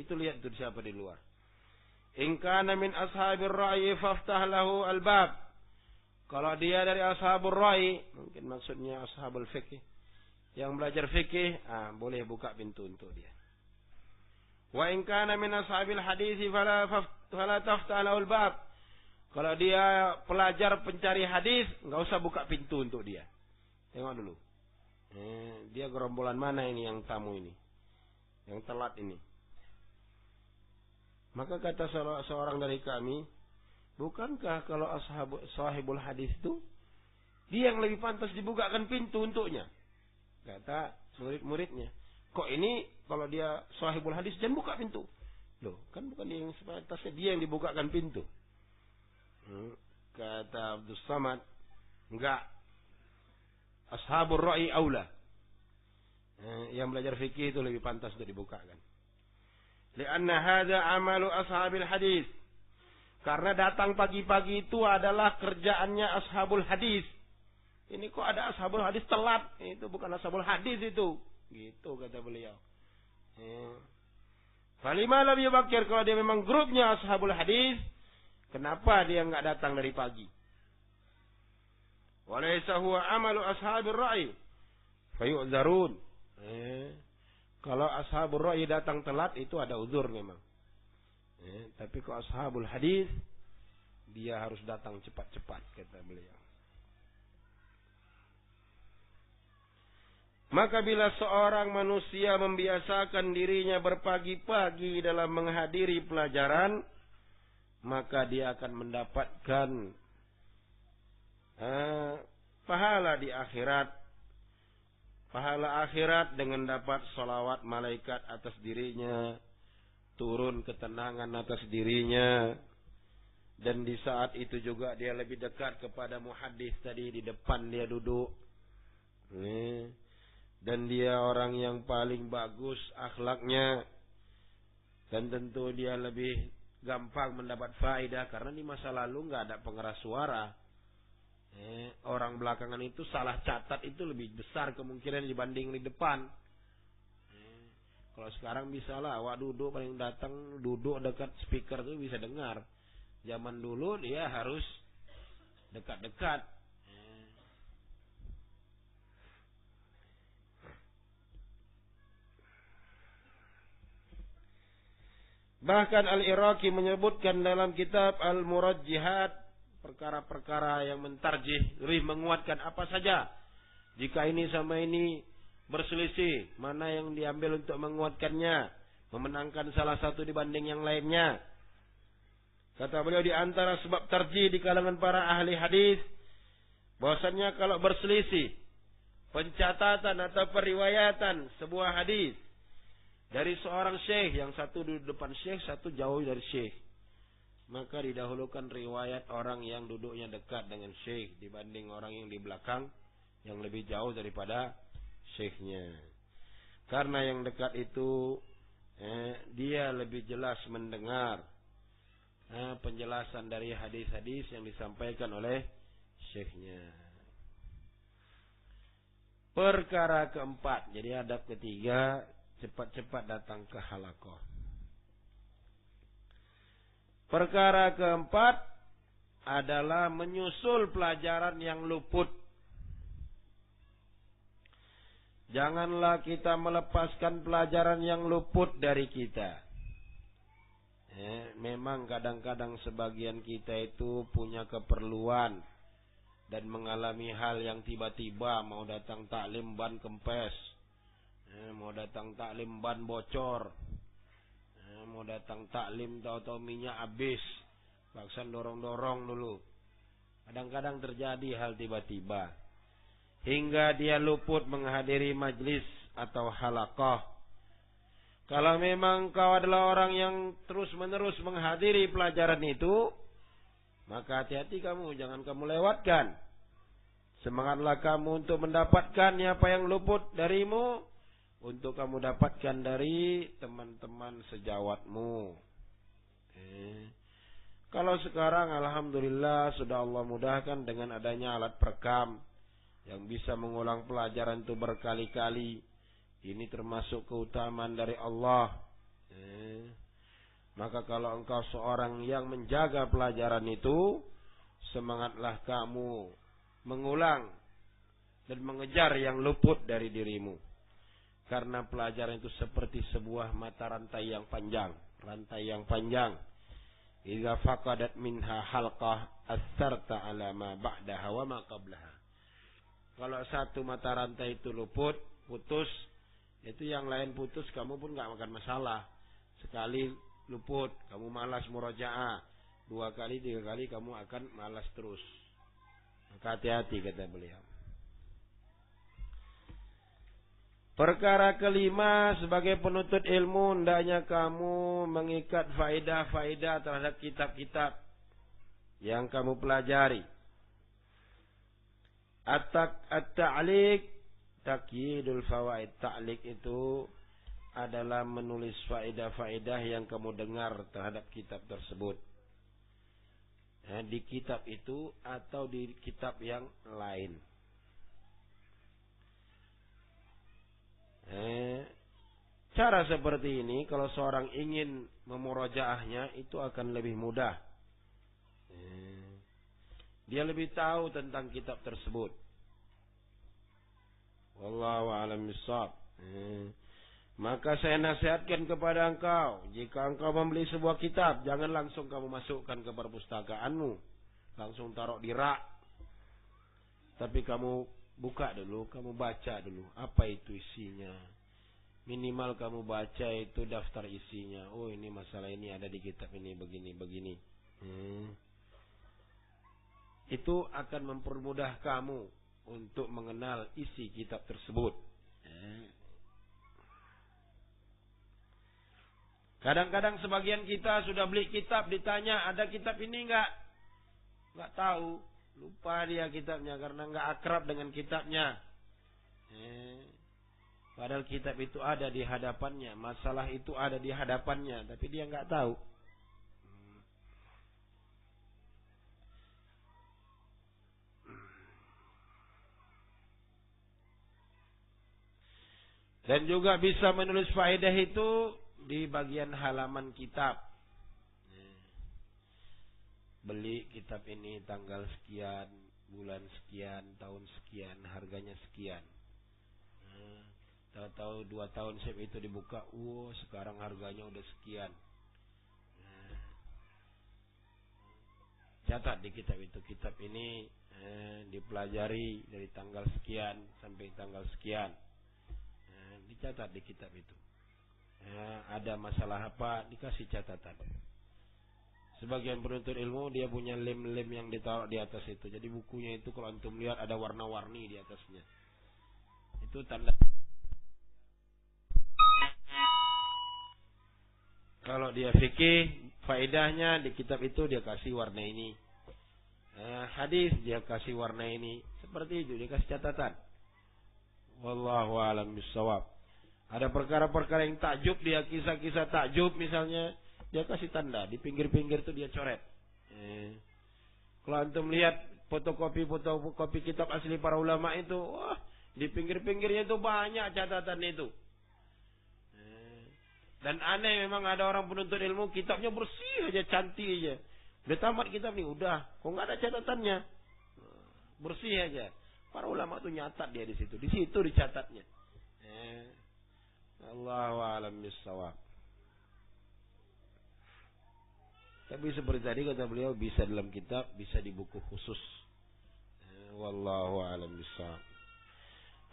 itu lihat tuh siapa di luar. In kana min ashabir ra'yi faftah lahu al-bab." Kalau dia dari ashabur ra'yi, mungkin maksudnya ashabul fikih, yang belajar fikih, boleh buka pintu untuk dia. Wa in kana min ashabil hadis fala taftah lahu al-bab. Kalau dia pelajar pencari hadis, enggak usah buka pintu untuk dia. Tengok dulu. Dia gerombolan mana ini yang tamu ini? Yang telat ini. Maka kata seorang dari kami, bukankah kalau sahibul hadis itu dia yang lebih pantas dibukakan pintu untuknya? Kata murid-muridnya. Kok ini kalau dia sahibul hadis jangan buka pintu? Loh, kan bukan dia yang sepantasnya, dia yang dibukakan pintu. Kata Abdus Samad, enggak. Ashabur ra'i aula. Yang belajar fikih itu lebih pantas untuk dibukakan. Lianna hadza amalu ashabil hadis. Karena datang pagi-pagi itu adalah kerjaannya ashabul hadis. Ini kok ada ashabul hadis telat? Itu bukan ashabul hadis itu. Gitu kata beliau. Falima lam yubakir, kalau dia memang grupnya ashabul hadis, kenapa dia enggak datang dari pagi? Walaysa huwa amalu ashabir ra'i fayu'dzarun. Kalau ashabur ra'i datang telat itu ada uzur memang. Tapi kalau ashabul hadis dia harus datang cepat-cepat kata beliau. Maka bila seorang manusia membiasakan dirinya berpagi-pagi dalam menghadiri pelajaran, maka dia akan mendapatkan pahala di akhirat. Pahala akhirat dengan dapat salawat malaikat atas dirinya, turun ketenangan atas dirinya, dan di saat itu juga dia lebih dekat kepada muhaddis tadi, di depan dia duduk. Dan dia orang yang paling bagus akhlaknya, dan tentu dia lebih gampang mendapat faedah karena di masa lalu nggak ada pengeras suara. Orang belakangan itu salah catat itu lebih besar kemungkinan dibanding di depan. Kalau sekarang bisa lah, awak duduk paling datang duduk dekat speaker itu bisa dengar. Zaman dulu dia harus dekat-dekat. Bahkan Al-Iraqi menyebutkan dalam kitab Al-Murajjihat, perkara-perkara yang mentarjih, lebih menguatkan apa saja. Jika ini sama ini berselisih, mana yang diambil untuk menguatkannya, memenangkan salah satu dibanding yang lainnya. Kata beliau, di antara sebab tarjih di kalangan para ahli hadis, bahwasannya kalau berselisih pencatatan atau periwayatan sebuah hadis dari seorang syekh, yang satu di depan syekh, satu jauh dari syekh, maka didahulukan riwayat orang yang duduknya dekat dengan syekh dibanding orang yang di belakang yang lebih jauh daripada syekhnya. Karena yang dekat itu dia lebih jelas mendengar penjelasan dari hadis-hadis yang disampaikan oleh syekhnya. Perkara keempat, jadi adab ketiga, cepat-cepat datang ke halaqah. Perkara keempat adalah menyusul pelajaran yang luput. Janganlah kita melepaskan pelajaran yang luput dari kita. Memang kadang-kadang sebagian kita itu punya keperluan dan mengalami hal yang tiba-tiba, mau datang taklim ban kempes, mau datang taklim ban bocor, mau datang taklim tahu-tahu minyak habis, paksa dorong-dorong dulu. Kadang-kadang terjadi hal tiba-tiba hingga dia luput menghadiri majlis atau halaqah. Kalau memang kau adalah orang yang terus-menerus menghadiri pelajaran itu, maka hati-hati kamu, jangan kamu lewatkan. Semangatlah kamu untuk mendapatkan apa yang luput darimu, untuk kamu dapatkan dari teman-teman sejawatmu. Kalau sekarang alhamdulillah sudah Allah mudahkan dengan adanya alat perekam yang bisa mengulang pelajaran itu berkali-kali. Ini termasuk keutamaan dari Allah. Maka kalau engkau seorang yang menjaga pelajaran itu, semangatlah kamu mengulang dan mengejar yang luput dari dirimu. Karena pelajaran itu seperti sebuah mata rantai yang panjang. Rantai yang panjang. Idza faqadat minha halqah asarta ala ma ba'daha wa ma qablaha. Kalau satu mata rantai itu luput, putus, itu yang lain putus, kamu pun enggak akan masalah. Sekali luput, kamu malas murojaah. 2 kali, 3 kali kamu akan malas terus. Maka hati-hati kata beliau. Perkara kelima, sebagai penuntut ilmu, hendaknya kamu mengikat faedah-faedah terhadap kitab-kitab yang kamu pelajari. At-ta'liq, takyidul fawaid. Ta'liq itu adalah menulis faedah-faedah yang kamu dengar terhadap kitab tersebut. Di kitab itu atau di kitab yang lain. Cara seperti ini kalau seorang ingin memurojaahnya itu akan lebih mudah. Dia lebih tahu tentang kitab tersebut. Wallahu a'lam bishawab. Maka saya nasihatkan kepada engkau, jika engkau membeli sebuah kitab, jangan langsung kamu masukkan ke perpustakaanmu, langsung taruh di rak. Tapi kamu buka dulu, kamu baca dulu, apa itu isinya. Minimal kamu baca itu daftar isinya. Oh, ini masalah ini ada di kitab ini, begini. Itu akan mempermudah kamu untuk mengenal isi kitab tersebut. Kadang-kadang sebagian kita sudah beli kitab, ditanya ada kitab ini enggak tahu, lupa dia kitabnya karena enggak akrab dengan kitabnya. Padahal kitab itu ada di hadapannya, masalah itu ada di hadapannya, tapi dia enggak tahu. Dan juga bisa menulis faedah itu di bagian halaman kitab. Beli kitab ini tanggal sekian, bulan sekian, tahun sekian, harganya sekian. Tahu-tahu 2 tahun itu dibuka, sekarang harganya udah sekian. Catat di kitab itu, kitab ini dipelajari dari tanggal sekian sampai tanggal sekian. Dicatat di kitab itu. Ada masalah apa, dikasih catatan. Sebagian penuntut ilmu dia punya lem-lem yang ditaruh di atas itu. Jadi bukunya itu kalau antum lihat ada warna-warni di atasnya. Itu tanda. Kalau dia fikih, faedahnya di kitab itu dia kasih warna ini. Hadis dia kasih warna ini. Seperti itu dia kasih catatan. Wallahu a'lam bishawab. Ada perkara-perkara yang takjub, dia kisah-kisah takjub misalnya, dia kasih tanda di pinggir-pinggir itu dia coret. Kalau antum lihat fotokopi kitab asli para ulama itu, di pinggir-pinggirnya itu banyak catatan itu. Dan aneh memang ada orang penuntut ilmu kitabnya bersih aja, cantik aja. Udah tamat kitab nih, udah, kok nggak ada catatannya, bersih aja. Para ulama tuh nyatat dia di situ dicatatnya. Allahu a'lam bishawab. Tapi seperti tadi kata beliau, bisa dalam kitab, bisa di buku khusus. Wallahu a'lam bishawab.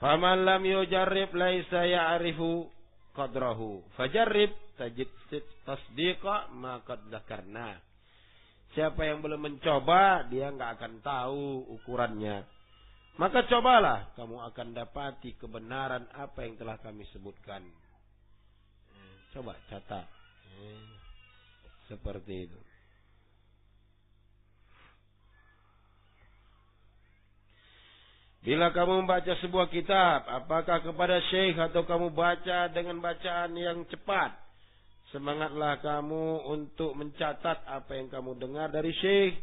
Faman lam yujarrib laisa ya'rifu qadrahu. Fajarrib tajid tasdiqa ma qad dzakarna. Siapa yang belum mencoba, dia enggak akan tahu ukurannya. Maka cobalah, kamu akan dapati kebenaran apa yang telah kami sebutkan. Coba catat. Seperti itu. Bila kamu membaca sebuah kitab, apakah kepada syekh atau kamu baca dengan bacaan yang cepat, semangatlah kamu untuk mencatat apa yang kamu dengar dari syekh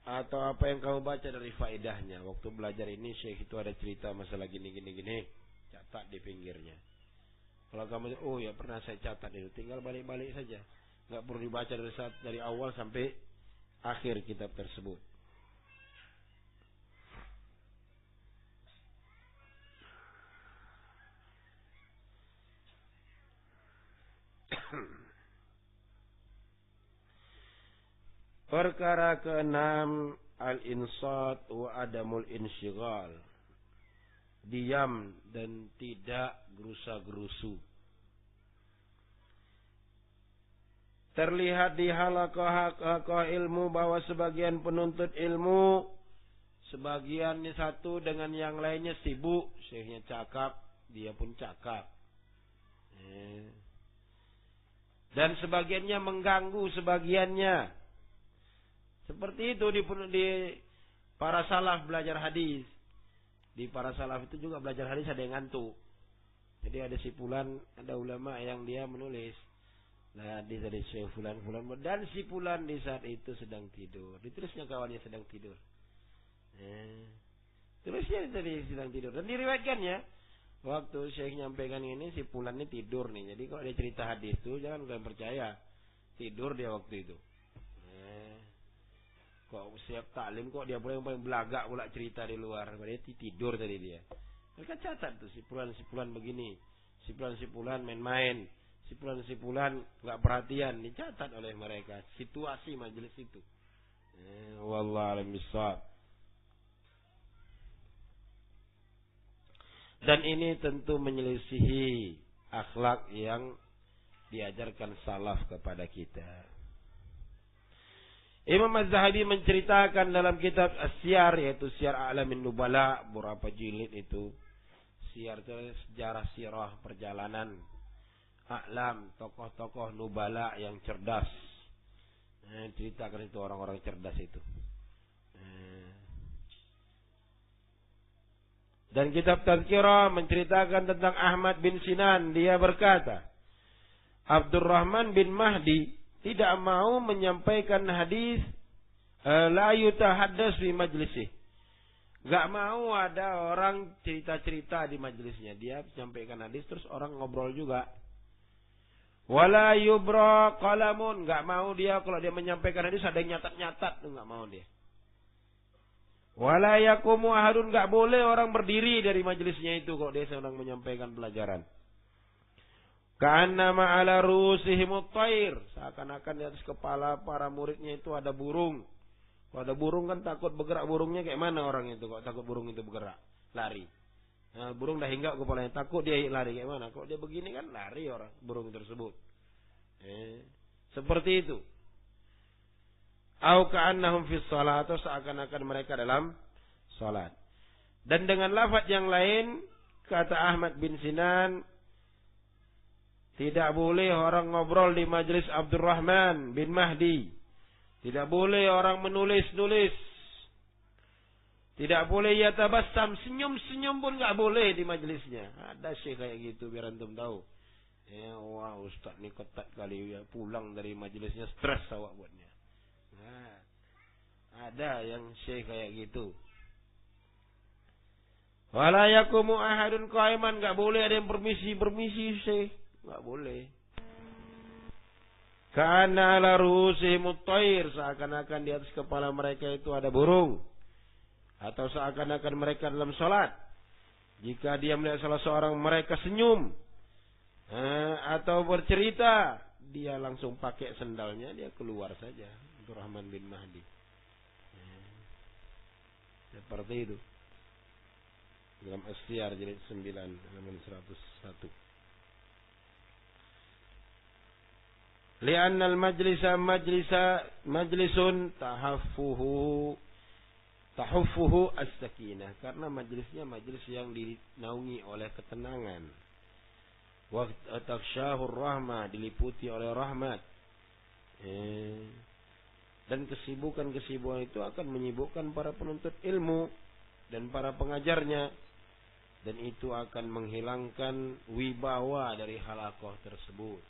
atau apa yang kamu baca dari faedahnya. Waktu belajar ini syekh itu ada cerita masalah gini, catat di pinggirnya. Kalau kamu, oh ya pernah saya catat itu, tinggal balik-balik saja. Nggak perlu dibaca dari awal sampai akhir kitab tersebut. Perkara keenam, al-insat wa adamul insyighal. Diam dan tidak gerusa-gerusu. Terlihat di halaqah ilmu bahwa sebagian penuntut ilmu, sebagian satu dengan yang lainnya sibuk. Syekhnya cakap, dia pun cakap. Dan sebagiannya mengganggu sebagiannya. Seperti itu di para salaf belajar hadis. Di para salaf itu juga belajar hadis ada yang ngantuk. Jadi ada si fulan, ada ulama yang dia menulis. Nah, hadis dari Syekh fulan dan si fulan di saat itu sedang tidur. Ditulisnya kawannya sedang tidur. Tulisnya tadi sedang tidur. Dan diriwayatkannya waktu Syekh nyampaikan ini si fulan ini tidur nih. Jadi kalau dia cerita hadis itu jangan kalian percaya. Tidur dia waktu itu. Kok siap taklim kok dia paling belagak pula cerita di luar. Berarti tidur tadi dia. Mereka catat tuh si pulan begini. Si pulan main-main. Si pulan enggak perhatian. Dicatat oleh mereka situasi majelis itu. Wallahu a'lam bishawab. Dan ini tentu menyelisihi akhlak yang diajarkan salaf kepada kita. Imam Az-Zahabi menceritakan dalam kitab As-Siyar, yaitu Siyar A'lamin Nubala, berapa jilid itu. Siyar itu sejarah sirah perjalanan a'lam, tokoh-tokoh nubala yang cerdas. Ceritakan itu orang-orang cerdas itu. Dan kitab Tazkirah menceritakan tentang Ahmad bin Sinan. Dia berkata, Abdurrahman bin Mahdi tidak mau menyampaikan hadis la yutahaddas fi majlisih. Enggak mau ada orang cerita-cerita di majelisnya. Dia menyampaikan hadis terus orang ngobrol juga. Wala yubra qalamun, enggak mau dia kalau dia menyampaikan hadis ada yang nyatat-nyatat, enggak mau dia. Wala yaqumu ahadun, enggak boleh orang berdiri dari majelisnya itu kalau dia sedang menyampaikan pelajaran. Ka'annama ala rusihimut thair, seakan-akan di atas kepala para muridnya itu ada burung. Kalau ada burung kan takut bergerak burungnya, kayak mana orang itu kalau takut burung itu bergerak, lari. Nah, burung dah hinggap kepalanya, takut dia lari kayak mana? Kalau dia begini kan lari orang burung tersebut. Seperti itu. Au ka'annahum fis shalat, atau seakan-akan mereka dalam salat. Dan dengan lafaz yang lain kata Ahmad bin Sinan, tidak boleh orang ngobrol di majelis Abdurrahman bin Mahdi. Tidak boleh orang menulis-nulis. Tidak boleh yatabassam, senyum-senyum pun enggak boleh di majelisnya. Ada syekh kayak gitu biar antum tahu. Wah, ustaz ni ketat kali ya, pulang dari majelisnya stres awak buatnya. Nah, ada yang syekh kayak gitu. Wala yakumu ahadun qaiman, enggak boleh ada yang permisi syekh. Enggak boleh. Kana ala rusihimut thair, seakan-akan di atas kepala mereka itu ada burung. Atau seakan-akan mereka dalam salat. Jika dia melihat salah seorang mereka senyum atau bercerita, dia langsung pakai sendalnya, dia keluar saja. Abdurrahman bin Mahdi. Seperti itu. Dalam As-Siyar jilid 9 halaman 101. Li'anna majlisun tahaffuhu as-sakinah, karena majlisnya majlis yang dinaungi oleh ketenangan. Wa takhshahur rahmah, diliputi oleh rahmat. Dan kesibukan-kesibukan itu akan menyibukkan para penuntut ilmu dan para pengajarnya, dan itu akan menghilangkan wibawa dari halaqah tersebut.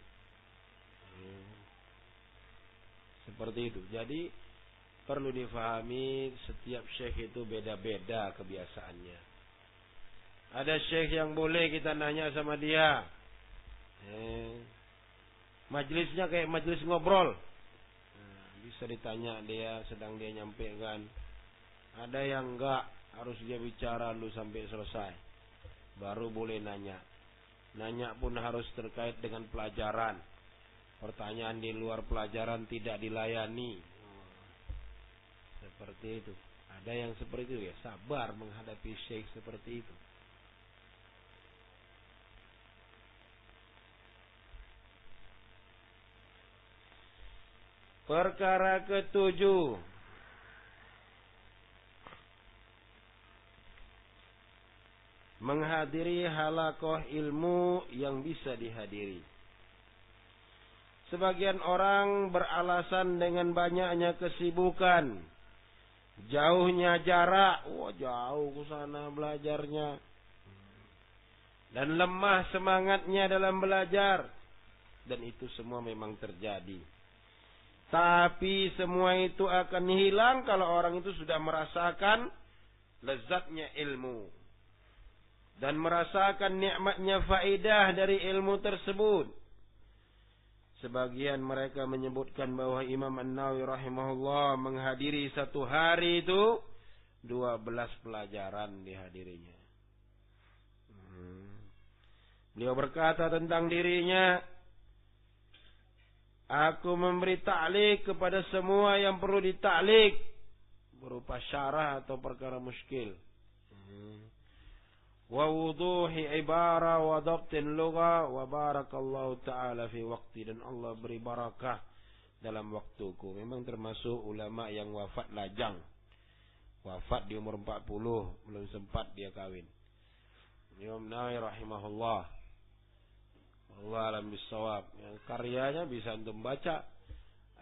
Seperti itu. Jadi perlu difahami, setiap syekh itu beda-beda kebiasaannya. Ada syekh yang boleh kita nanya sama dia, majlisnya kayak majlis ngobrol, bisa ditanya dia sedang dia nyampaikan. Ada yang enggak, harus dia bicara dulu sampai selesai, baru boleh nanya. Nanya pun harus terkait dengan pelajaran. Pertanyaan di luar pelajaran tidak dilayani. Seperti itu. Ada yang seperti itu, ya sabar menghadapi syekh seperti itu. Perkara ketujuh, menghadiri halaqah ilmu yang bisa dihadiri. Sebagian orang beralasan dengan banyaknya kesibukan, jauhnya jarak, jauh ke sana belajarnya, dan lemah semangatnya dalam belajar. Dan itu semua memang terjadi. Tapi semua itu akan hilang kalau orang itu sudah merasakan lezatnya ilmu dan merasakan nikmatnya faedah dari ilmu tersebut. Sebagian mereka menyebutkan bahwa Imam An-Nawawi rahimahullah menghadiri satu hari itu 12 pelajaran dihadirinya. Beliau berkata tentang dirinya, aku memberi ta'liq kepada semua yang perlu dita'liq, berupa syarah atau perkara muskil. Wa wuduhi ibara wa dhabtin lugha wa barakallahu ta'ala fi waqti, dan Allah beri barakah dalam waktuku. Memang termasuk ulama yang wafat lajang. Wafat di umur 40, belum sempat dia kawin. Imam Nawawi rahimahullah, Allah alam bisawab. Karyanya bisa antum baca.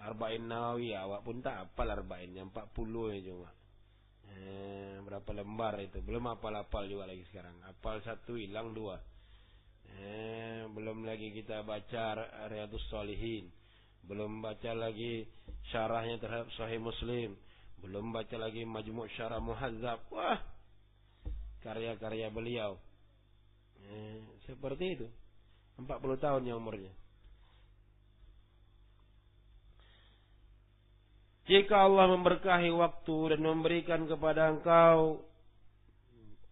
Arba'in Nawawi, awak pun tak hafal arba'innya, 40 ya cuma. Berapa lembar itu? Belum hafal-hafal juga lagi sekarang. Hafal 1 hilang 2. Belum lagi kita baca Riyadhus Shalihin. Belum baca lagi syarahnya terhadap Sahih Muslim. Belum baca lagi Majmu' Syarah Muhadzab. Wah, karya-karya beliau. Seperti itu. 40 tahun ya umurnya. Jika Allah memberkahi waktu dan memberikan kepada engkau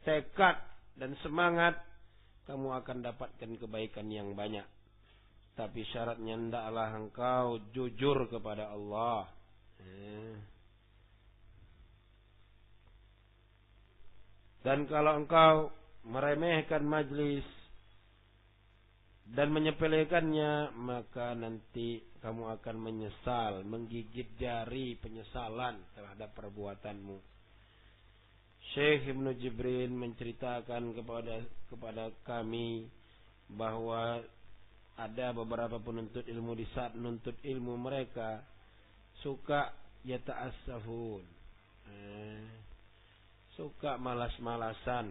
tekad dan semangat, kamu akan dapatkan kebaikan yang banyak. Tapi syaratnya hendaklah engkau jujur kepada Allah. Dan kalau engkau meremehkan majlis dan menyepelekannya, maka nanti kamu akan menyesal, menggigit jari penyesalan terhadap perbuatanmu. Syekh Ibnu Jibrin menceritakan kepada kami bahwa ada beberapa penuntut ilmu di saat menuntut ilmu mereka suka yata'assafun, suka malas-malasan.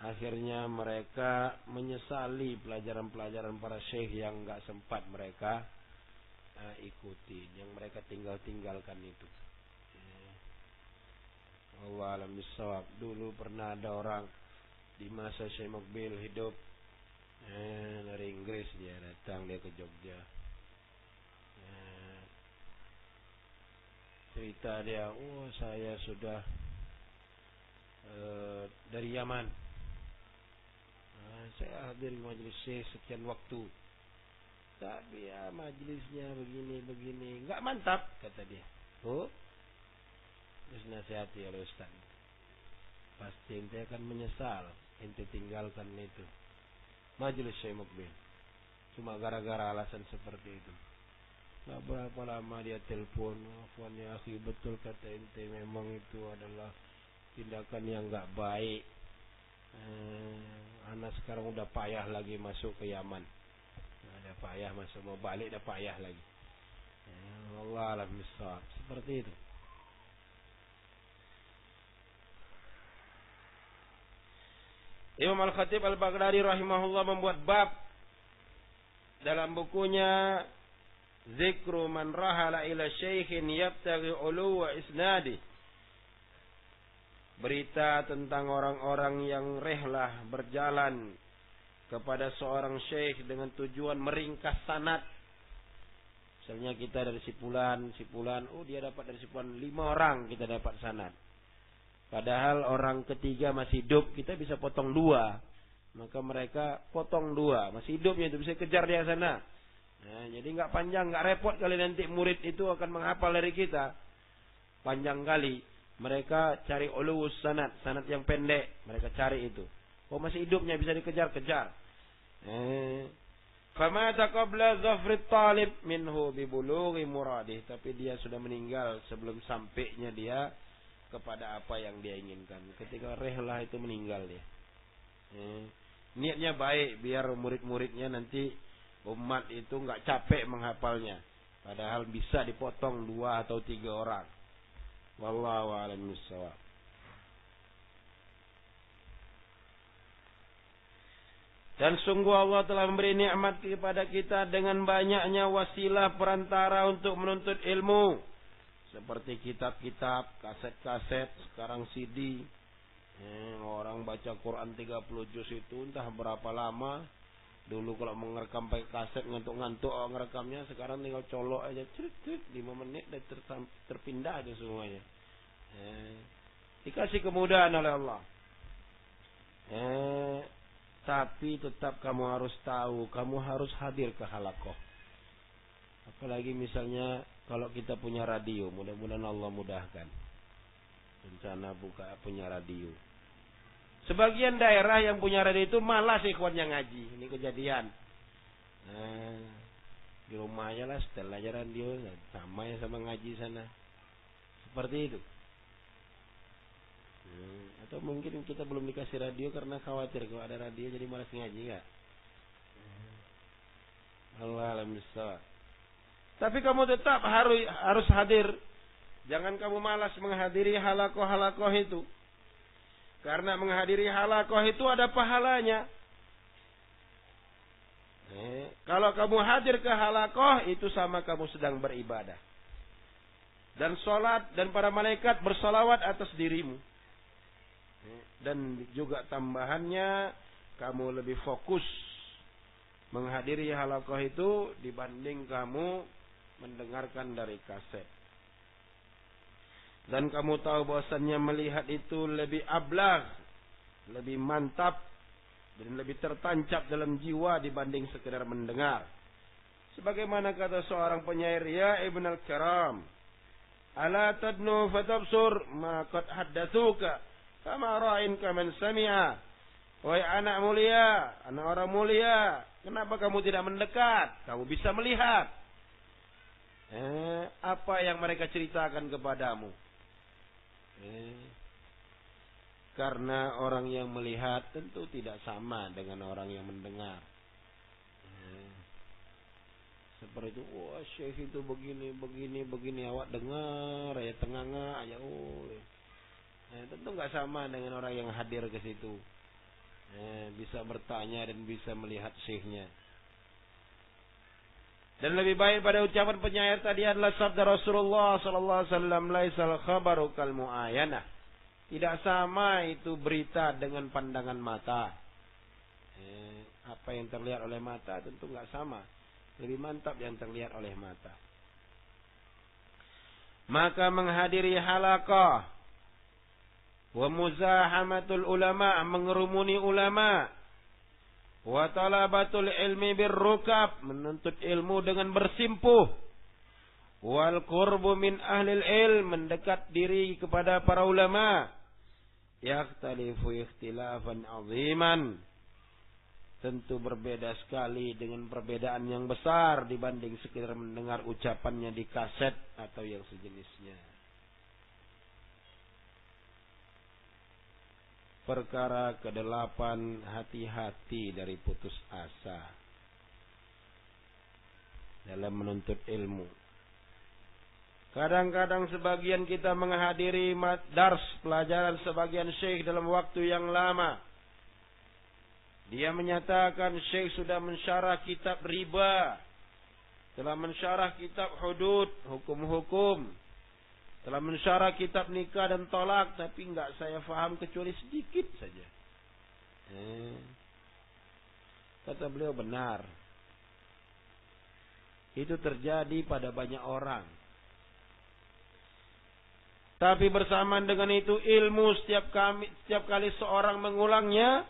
Akhirnya mereka menyesali pelajaran-pelajaran para syekh yang enggak sempat mereka ikuti, yang mereka tinggalkan itu. Allah alam bisawab. Dulu pernah ada orang di masa Syekh Mukbil hidup, dari Inggris dia datang, dia ke Jogja. Cerita dia, saya sudah dari Yaman. Saya hadir majelis Syekh sekian waktu, tapi ya majelisnya begini, enggak mantap, kata dia. Terus nasihati oleh Ustaz, pasti ente akan menyesal ente tinggalkan itu majelis Syekh Mukbil cuma gara-gara alasan seperti itu. Enggak berapa lama dia telepon, "Afwan ya akhi, betul kata ente, memang itu adalah tindakan yang enggak baik. Anak sekarang udah payah lagi masuk ke Yaman. Udah payah masuk, mau balik udah payah lagi. Allah alam bisawab. Seperti itu. Imam Al-Khatib Al-Baghdadi rahimahullah membuat bab dalam bukunya Zikru man rahala ila syaikhin yabtaghi uluwa isnadi. Berita tentang orang-orang yang rehlah berjalan kepada seorang syekh dengan tujuan meringkas sanad. Misalnya kita dari sipulan, dia dapat dari sipulan 5 orang kita dapat sanad. Padahal orang ketiga masih hidup, kita bisa potong 2. Maka mereka potong 2, masih hidupnya itu bisa kejar dia sana. Nah, jadi nggak panjang, nggak repot kali nanti murid itu akan menghafal dari kita. Panjang kali. Mereka cari ulus sanad yang pendek. Mereka cari itu. Oh masih hidupnya bisa dikejar-kejar. Famata qabla zafrit talib minhu bibulughi muradih. Tapi dia sudah meninggal sebelum sampainya dia kepada apa yang dia inginkan. Ketika rehlah itu meninggal dia. Niatnya baik biar murid-muridnya nanti umat itu nggak capek menghafalnya. Padahal bisa dipotong 2 atau 3 orang. Wallahu a'lam bishawab. Dan sungguh Allah telah memberi nikmat kepada kita dengan banyaknya wasilah perantara untuk menuntut ilmu. Seperti kitab-kitab, kaset-kaset, sekarang CD. Orang baca Quran 30 juz itu entah berapa lama. Dulu kalau mengerekam pakai kaset ngantuk-ngantuk ngerekamnya, sekarang tinggal colok aja, 5 menit dan terpindah aja semuanya. Dikasih kemudahan oleh Allah. Tapi tetap kamu harus tahu, kamu harus hadir ke halaqah. Apalagi misalnya kalau kita punya radio, mudah-mudahan Allah mudahkan. Rencana punya radio. Sebagian daerah yang punya radio itu malas ikhwan yang ngaji. Ini kejadian. Di rumah aja lah, setel aja radio. Sama ya sama ngaji sana. Seperti itu. Atau mungkin kita belum dikasih radio karena khawatir kalau ada radio jadi malas ngaji enggak? Allah alam bisawab. Tapi kamu tetap harus hadir. Jangan kamu malas menghadiri halaqah-halaqah itu. Karena menghadiri halaqah itu ada pahalanya. Kalau kamu hadir ke halaqah itu sama kamu sedang beribadah. Dan sholat dan para malaikat bersolawat atas dirimu. Dan juga tambahannya kamu lebih fokus menghadiri halaqah itu dibanding kamu mendengarkan dari kaset. Dan kamu tahu bahwasannya melihat itu lebih ablagh, lebih mantap dan lebih tertancap dalam jiwa dibanding sekedar mendengar. Sebagaimana kata seorang penyair, ya Ibn al-Karam, ala tadnu fatabsur ma qad haddatsuka kama ra'in kaman sami'a. Wahai anak mulia, anak orang mulia, kenapa kamu tidak mendekat? Kamu bisa melihat apa yang mereka ceritakan kepadamu. Karena orang yang melihat tentu tidak sama dengan orang yang mendengar. Seperti itu, wah syekh itu begini, awak dengar ya tenganga aja, tentu nggak sama dengan orang yang hadir ke situ. Bisa bertanya dan bisa melihat syekhnya. Dan lebih baik pada ucapan penyair tadi adalah sabda Rasulullah sallallahu alaihi wasallam, laisal khabaru kal muayanah. Tidak sama itu berita dengan pandangan mata. Apa yang terlihat oleh mata tentu enggak sama. Lebih mantap yang terlihat oleh mata. Maka menghadiri halaqah wa muzahamatul ulama, mengerumuni ulama, wa talabatul ilmi birrukab, menuntut ilmu dengan bersimpuh, wal qurbu min ahlil ilm, mendekat diri kepada para ulama, yakhtalifu ikhtilafan aziman, tentu berbeda sekali dengan perbedaan yang besar dibanding sekedar mendengar ucapannya di kaset atau yang sejenisnya. Perkara kedelapan, hati-hati dari putus asa dalam menuntut ilmu. Kadang-kadang sebagian kita menghadiri dars pelajaran sebagian syekh dalam waktu yang lama. Dia menyatakan syekh sudah mensyarah kitab riba, telah mensyarah kitab hudud, hukum-hukum, telah mensyarah kitab nikah dan tolak, tapi enggak saya faham kecuali sedikit saja. Kata beliau benar. Itu terjadi pada banyak orang. Tapi bersamaan dengan itu ilmu setiap kali seorang mengulangnya,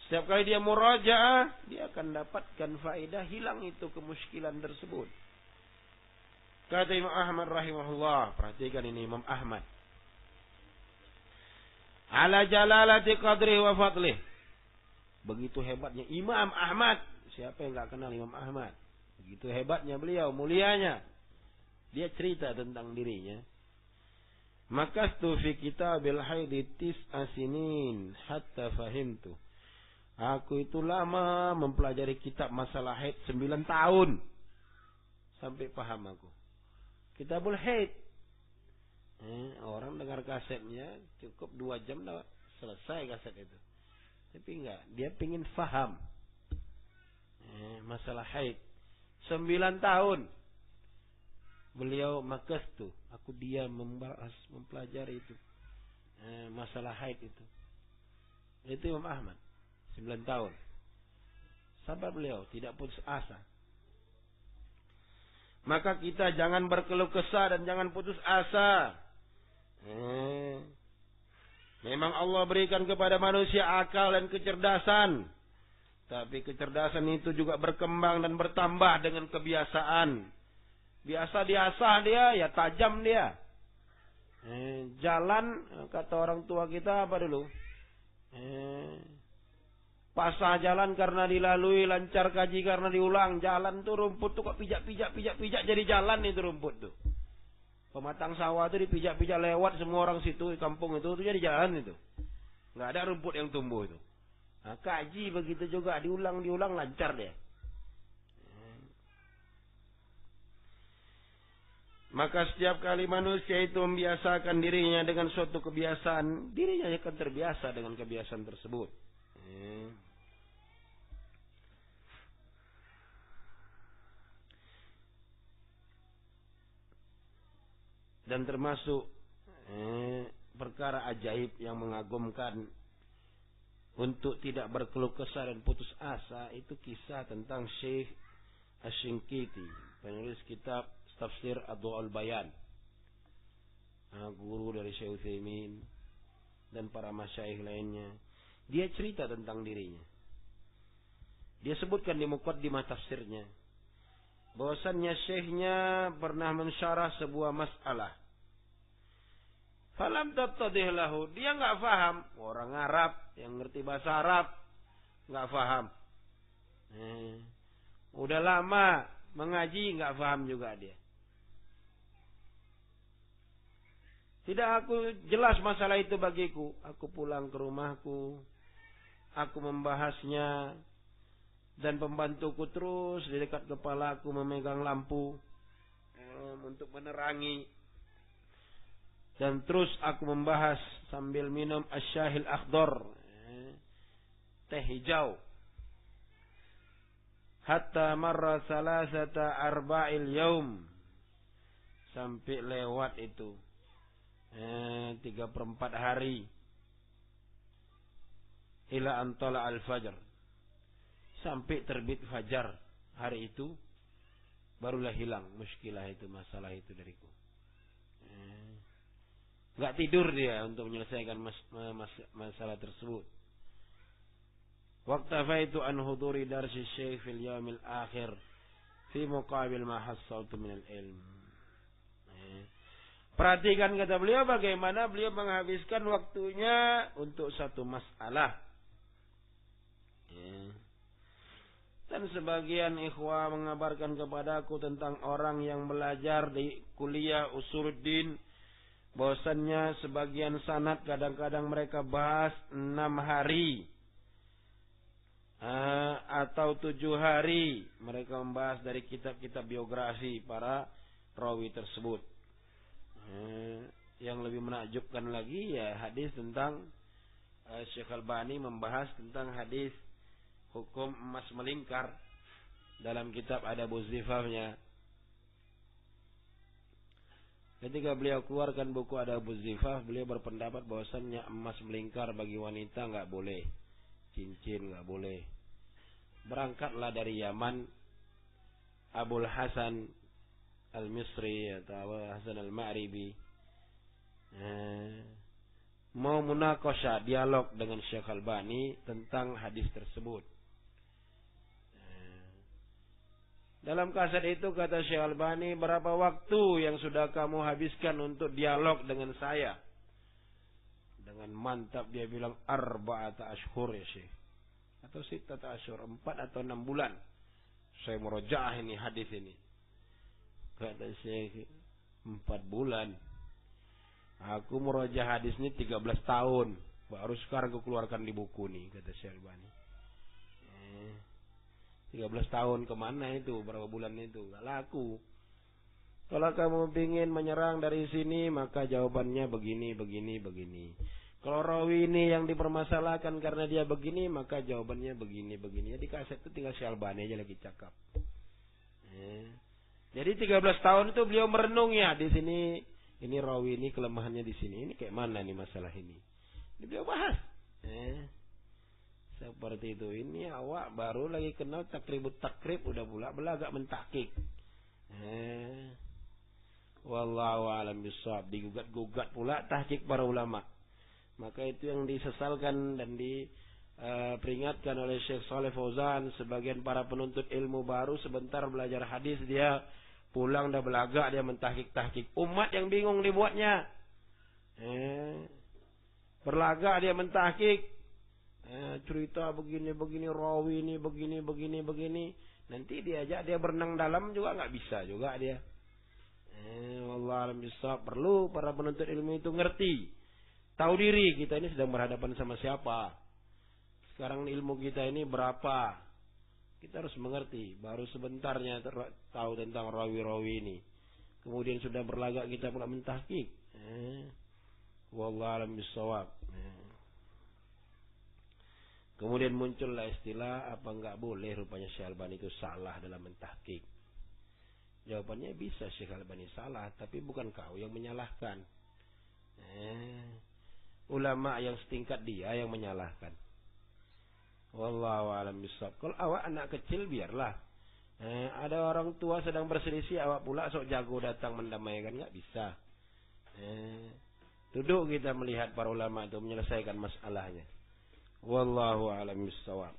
setiap kali dia murajaah, dia akan dapatkan faedah, hilang itu kemuskilan tersebut. Kata Imam Ahmad rahimahullah, perhatikan ini Imam Ahmad. Ala jalalati qadri wa fadlih. Begitu hebatnya Imam Ahmad. Siapa yang enggak kenal Imam Ahmad? Begitu hebatnya beliau, mulianya. Dia cerita tentang dirinya. Makastu fi kitabil haidi tis'a sinin hatta fahimtu. Aku itu lama mempelajari kitab masalah haid 9 tahun. Sampai paham aku. Kitabul haid. Orang dengar kasetnya cukup 2 jam dah selesai kaset itu. Tapi enggak, dia pingin faham masalah haid. 9 tahun beliau makastu, aku diam membahas, mempelajari itu masalah haid itu. Itu Imam Ahmad 9 tahun. Sabar beliau, tidak putus asa. Maka kita jangan berkeluh kesah dan jangan putus asa. Memang Allah berikan kepada manusia akal dan kecerdasan. Tapi kecerdasan itu juga berkembang dan bertambah dengan kebiasaan. Biasa diasah dia, ya tajam dia. Jalan, kata orang tua kita apa dulu? Pasah jalan karena dilalui, lancar kaji karena diulang. Jalan tuh rumput tuh kok pijak jadi jalan itu rumput tuh. Pematang sawah tuh dipijak-pijak lewat semua orang situ di kampung itu jadi jalan itu. Nggak ada rumput yang tumbuh itu. Nah, kaji begitu juga diulang lancar dia. Maka setiap kali manusia itu membiasakan dirinya dengan suatu kebiasaan, dirinya akan terbiasa dengan kebiasaan tersebut. Dan termasuk perkara ajaib yang mengagumkan untuk tidak berkeluh kesah dan putus asa itu kisah tentang Syekh Asy-Shinqiti, penulis kitab Tafsir Adwa'ul Bayan, guru dari Syekh Utsaimin dan para masyayikh lainnya. Dia cerita tentang dirinya. Dia sebutkan di muqaddimah tafsirnya bahwasannya syekhnya pernah mensyarah sebuah masalah. Falam tattadih lahu, dia enggak faham. Orang Arab yang ngerti bahasa Arab enggak faham. Udah lama mengaji enggak faham juga dia. Tidak aku jelas masalah itu bagiku. Aku pulang ke rumahku, aku membahasnya, dan pembantuku terus di dekat kepalaku memegang lampu untuk menerangi. Dan terus aku membahas sambil minum asyahil akhdar, teh hijau. Hatta marra salasata arba'il yaum, sampai lewat itu 3/4 hari. Ila antala al-fajr, sampai terbit fajar hari itu, barulah hilang muskilah itu, masalah itu dariku. Enggak tidur dia untuk menyelesaikan masalah tersebut. Waqtafaitu an huduri darsi syekh fil yaumil akhir fi muqabil ma hassaltu min al-ilm. Perhatikan kata beliau bagaimana beliau menghabiskan waktunya untuk satu masalah. Dan sebagian ikhwah mengabarkan kepadaku tentang orang yang belajar di kuliah Usuluddin bahwasannya sebagian sanad kadang-kadang mereka bahas 6 hari atau 7 hari mereka membahas dari kitab-kitab biografi para rawi tersebut. Yang lebih menakjubkan lagi ya hadis tentang Syekh Albani membahas tentang hadis hukum emas melingkar dalam kitab Adabuz Zifafnya. Ketika beliau keluarkan buku Adabuz Zifaf, beliau berpendapat bahwasannya emas melingkar bagi wanita enggak boleh, cincin enggak boleh. Berangkatlah dari Yaman Abul Hasan Al-Misri atau Abul Hasan Al-Ma'ribi mau munaqashah, dialog dengan Syekh Albani tentang hadis tersebut. Dalam kaset itu kata Syekh Albani, berapa waktu yang sudah kamu habiskan untuk dialog dengan saya? Dengan mantap dia bilang 4 ashhur ya Syekh. Atau 6 ashhur, 4 atau 6 bulan. Saya merojaah ini hadis ini. Kata Syekh, 4 bulan. Aku merojaah hadis ini 13 tahun. Baru sekarang aku keluarkan di buku nih, kata Syekh Albani. 13 tahun kemana itu? Berapa bulan itu? Gak laku. Kalau kamu ingin menyerang dari sini, maka jawabannya begini, begini, begini. Kalau rawi ini yang dipermasalahkan karena dia begini, maka jawabannya begini, begini. Jadi kaset itu tinggal Syekh Albani aja lagi cakap. Jadi 13 tahun itu beliau merenung ya di sini. Ini rawi ini kelemahannya di sini. Ini kayak mana nih masalah ini? Ini beliau bahas. Seperti itu. Ini awak baru lagi kenal takribut takrib, udah pula belagak mentakik. Wallahu a'lam bishawab. Digugat-gugat pula tahqiq para ulama. Maka itu yang disesalkan dan diperingatkan oleh Syekh Shalih Fauzan. Sebagian para penuntut ilmu baru sebentar belajar hadis, dia pulang dah belagak, dia mentahqiq-tahqiq. Umat yang bingung dibuatnya. Berlagak dia mentahqiq. Cerita begini-begini, rawi ini begini. Nanti diajak dia berenang dalam juga nggak bisa juga dia. Wallahu a'lam bishawab. Perlu para penuntut ilmu itu ngerti, tahu diri kita ini sedang berhadapan sama siapa. Sekarang ilmu kita ini berapa? Kita harus mengerti. Baru sebentarnya tahu tentang rawi-rawi ini. Kemudian sudah berlagak kita pula mentahqiq. Wallahu a'lam bishawab. Kemudian muncullah istilah apa enggak boleh rupanya Syekh Albani itu salah dalam mentahqiq. Jawabannya bisa Syekh Albani salah, tapi bukan kau yang menyalahkan. Ulama yang setingkat dia yang menyalahkan. Wallahu a'lam bishawab. Kalau awak anak kecil biarlah. Ada orang tua sedang berselisih, awak pula sok jago datang mendamaikan, enggak bisa. Duduk kita melihat para ulama itu menyelesaikan masalahnya. Wallahu a'lam bishawab.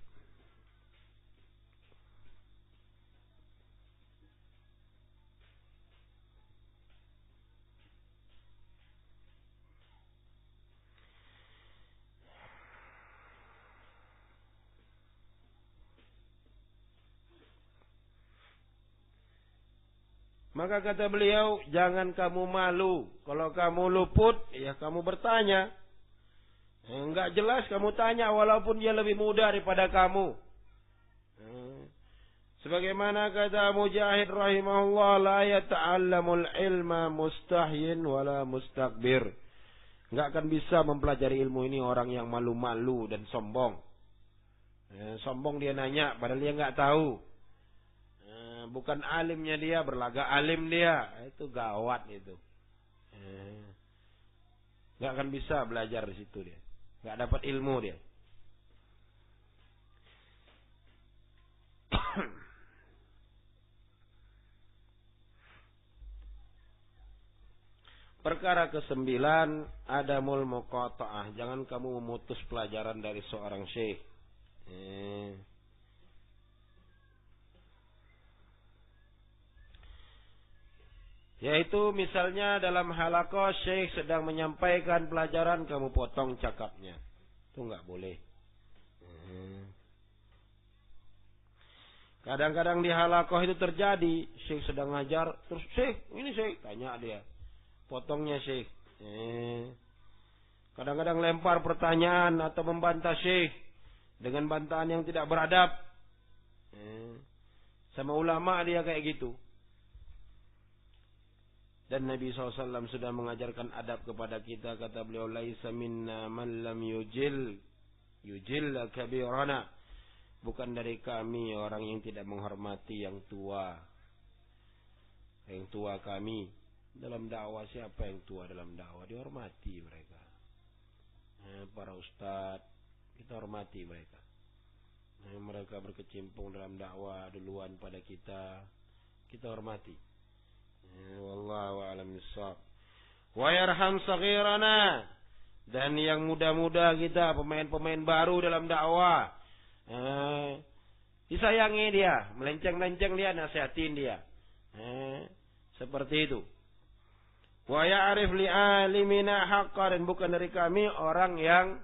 Maka kata beliau, jangan kamu malu. Kalau kamu luput, ya kamu bertanya. Enggak jelas kamu tanya walaupun dia lebih muda daripada kamu. Sebagaimana kata Mujahid rahimahullah, la yata'allamul ilma mustahyin wala mustakbir. Enggak akan bisa mempelajari ilmu ini orang yang malu-malu dan sombong. Sombong dia nanya padahal dia enggak tahu. Bukan alimnya dia, berlagak alim dia. Itu gawat itu. Enggak akan bisa belajar di situ dia. Enggak dapat ilmu dia. Perkara ke-9, adamul muqata'ah. Jangan kamu memutus pelajaran dari seorang syekh. Yaitu misalnya dalam halaqah syekh sedang menyampaikan pelajaran, kamu potong cakapnya. Itu enggak boleh. Kadang-kadang di halaqah itu terjadi, syekh sedang ngajar, terus syekh, ini syekh, tanya dia. Potongnya syekh. Kadang-kadang lempar pertanyaan atau membantah syekh dengan bantahan yang tidak beradab. Sama ulama dia kayak gitu. Dan Nabi SAW sudah mengajarkan adab kepada kita. Kata beliau, laisa minna man lam yujil kabirana. Bukan dari kami orang yang tidak menghormati yang tua. Yang tua kami. Dalam dakwah, siapa yang tua dalam dakwah? Dihormati mereka. Para ustadz, kita hormati mereka. Mereka berkecimpung dalam dakwah duluan pada kita. Kita hormati. Wallahu a'lam bissawab. Wa yarham saghirana. Dan yang muda-muda kita, pemain-pemain baru dalam dakwah, disayangi dia, melenceng-lenceng dia, nasihatin dia. Seperti itu. Wa ya'rif li alimina haqqa. Dan bukan dari kami orang yang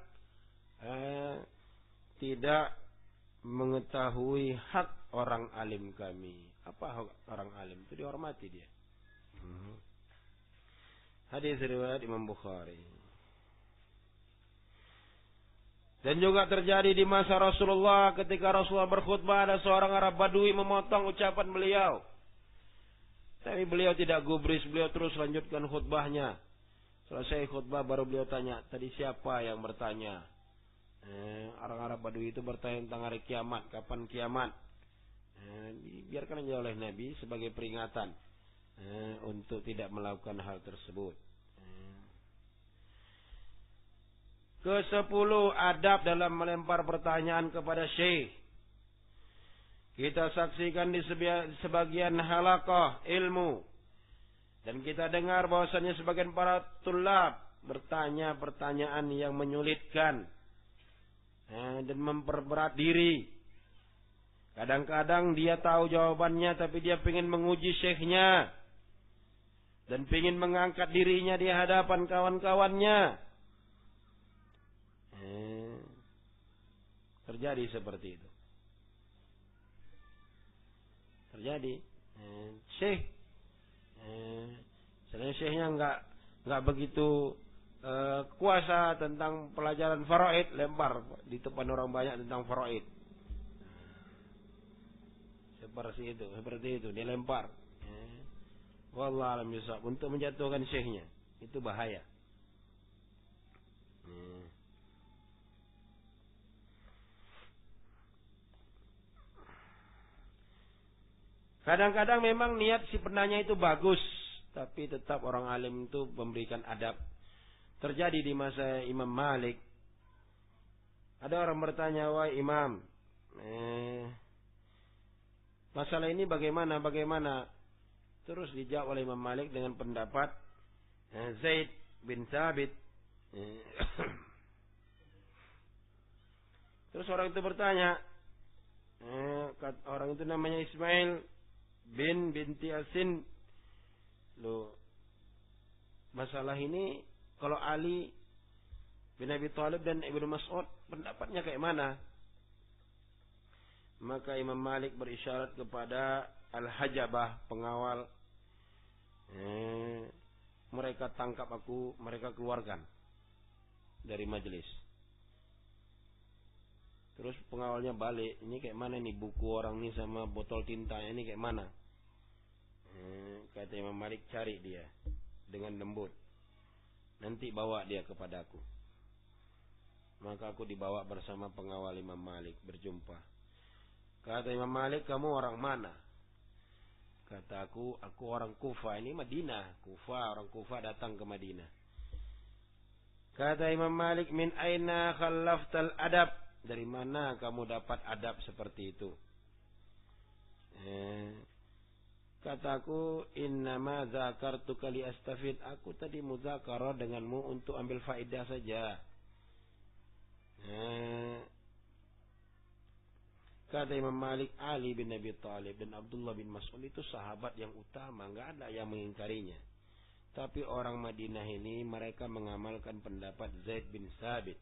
tidak mengetahui hak orang alim kami. Apa hak orang alim? Itu dihormati dia. Hadis riwayat Imam Bukhari. Dan juga terjadi di masa Rasulullah, ketika Rasulullah berkhutbah, ada seorang Arab Badui memotong ucapan beliau. Tapi beliau tidak gubris, beliau terus lanjutkan khutbahnya. Selesai khutbah baru beliau tanya, tadi siapa yang bertanya? Orang Arab Badui itu bertanya tentang hari kiamat, kapan kiamat. Dibiarkan aja oleh Nabi sebagai peringatan untuk tidak melakukan hal tersebut. Ke-10, adab dalam melempar pertanyaan kepada syekh. Kita saksikan di sebagian halaqah ilmu. Dan kita dengar bahwasanya sebagian para tulab bertanya pertanyaan yang menyulitkan. Dan memperberat diri. Kadang-kadang dia tahu jawabannya, tapi dia ingin menguji syekhnya. Dan ingin mengangkat dirinya di hadapan kawan-kawannya. Terjadi seperti itu. Terjadi. Syekh. Sebenarnya syekhnya enggak begitu kuasa tentang pelajaran faraid, lempar di depan orang banyak tentang faraid. Seperti itu dia lempar. Wallahu a'lam bishawab, untuk menjatuhkan syekhnya. Itu bahaya. Kadang-kadang memang niat si penanya itu bagus, tapi tetap orang alim itu memberikan adab. Terjadi di masa Imam Malik. Ada orang bertanya, wahai Imam, masalah ini bagaimana? Terus dijawab oleh Imam Malik dengan pendapat Zaid bin Thabit. Terus orang itu bertanya, orang itu namanya Ismail binti Asin. Loh, masalah ini kalau Ali bin Abi Thalib dan Ibnu Mas'ud pendapatnya kayak mana? Maka Imam Malik berisyarat kepada Al-Hajabah, pengawal. Mereka tangkap aku, mereka keluarkan dari majelis. Terus pengawalnya balik, ini kayak mana nih buku orang ini sama botol tintanya ini kayak mana? Kata Imam Malik, cari dia dengan lembut. Nanti bawa dia kepadaku. Maka aku dibawa bersama pengawal Imam Malik, berjumpa. Kata Imam Malik, kamu orang mana? Kata aku orang Kufa. Ini Madinah. Kufa, orang Kufa datang ke Madinah. Kata Imam Malik, min aina khallaftal adab? Dari mana kamu dapat adab seperti itu? Kataku, innama zakartuka li astafid. Aku tadi muzakarah denganmu untuk ambil faedah saja. Kata Imam Malik, Ali bin Abi Thalib dan Abdullah bin Mas'ud itu sahabat yang utama, enggak ada yang mengingkarinya. Tapi orang Madinah ini mereka mengamalkan pendapat Zaid bin Thabit.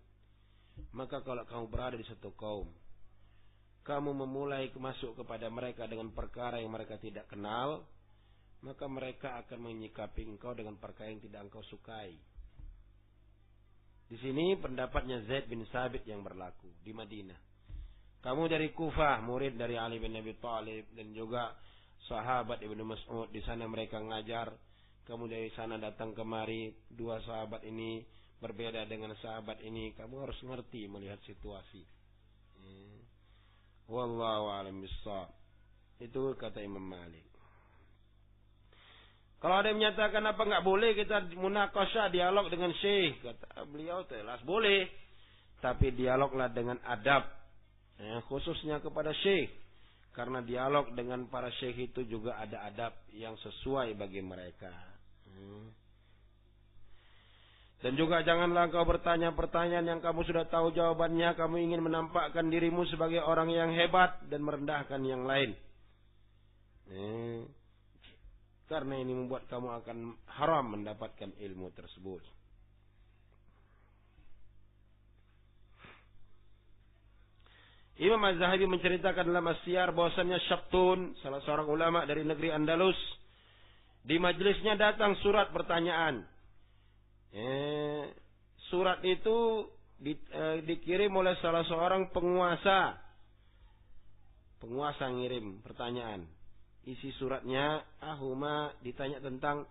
Maka kalau kamu berada di satu kaum, kamu memulai masuk kepada mereka dengan perkara yang mereka tidak kenal, maka mereka akan menyikapi engkau dengan perkara yang tidak engkau sukai. Di sini pendapatnya Zaid bin Sabit yang berlaku di Madinah. Kamu dari Kufah, murid dari Ali bin Abi Thalib dan juga sahabat Ibnu Mas'ud, di sana mereka ngajar. Kamu dari sana datang kemari, dua sahabat ini berbeda dengan sahabat ini. Kamu harus ngerti melihat situasi. Wallahu a'lam bishawab. Itu kata Imam Malik. Kalau ada yang menyatakan apa nggak boleh kita munaqashah dialog dengan syekh, kata beliau telas boleh, tapi dialoglah dengan adab, khususnya kepada syekh, karena dialog dengan para syekh itu juga ada adab yang sesuai bagi mereka. Dan juga janganlah kau bertanya pertanyaan yang kamu sudah tahu jawabannya, kamu ingin menampakkan dirimu sebagai orang yang hebat dan merendahkan yang lain. Karena ini membuat kamu akan haram mendapatkan ilmu tersebut. Imam Az-Zahabi menceritakan dalam As-Siyar bahwasannya Syabtun, salah seorang ulama dari negeri Andalus, di majelisnya datang surat pertanyaan. Surat itu dikirim oleh salah seorang penguasa. Penguasa ngirim pertanyaan. Isi suratnya, Ahuma ditanya tentang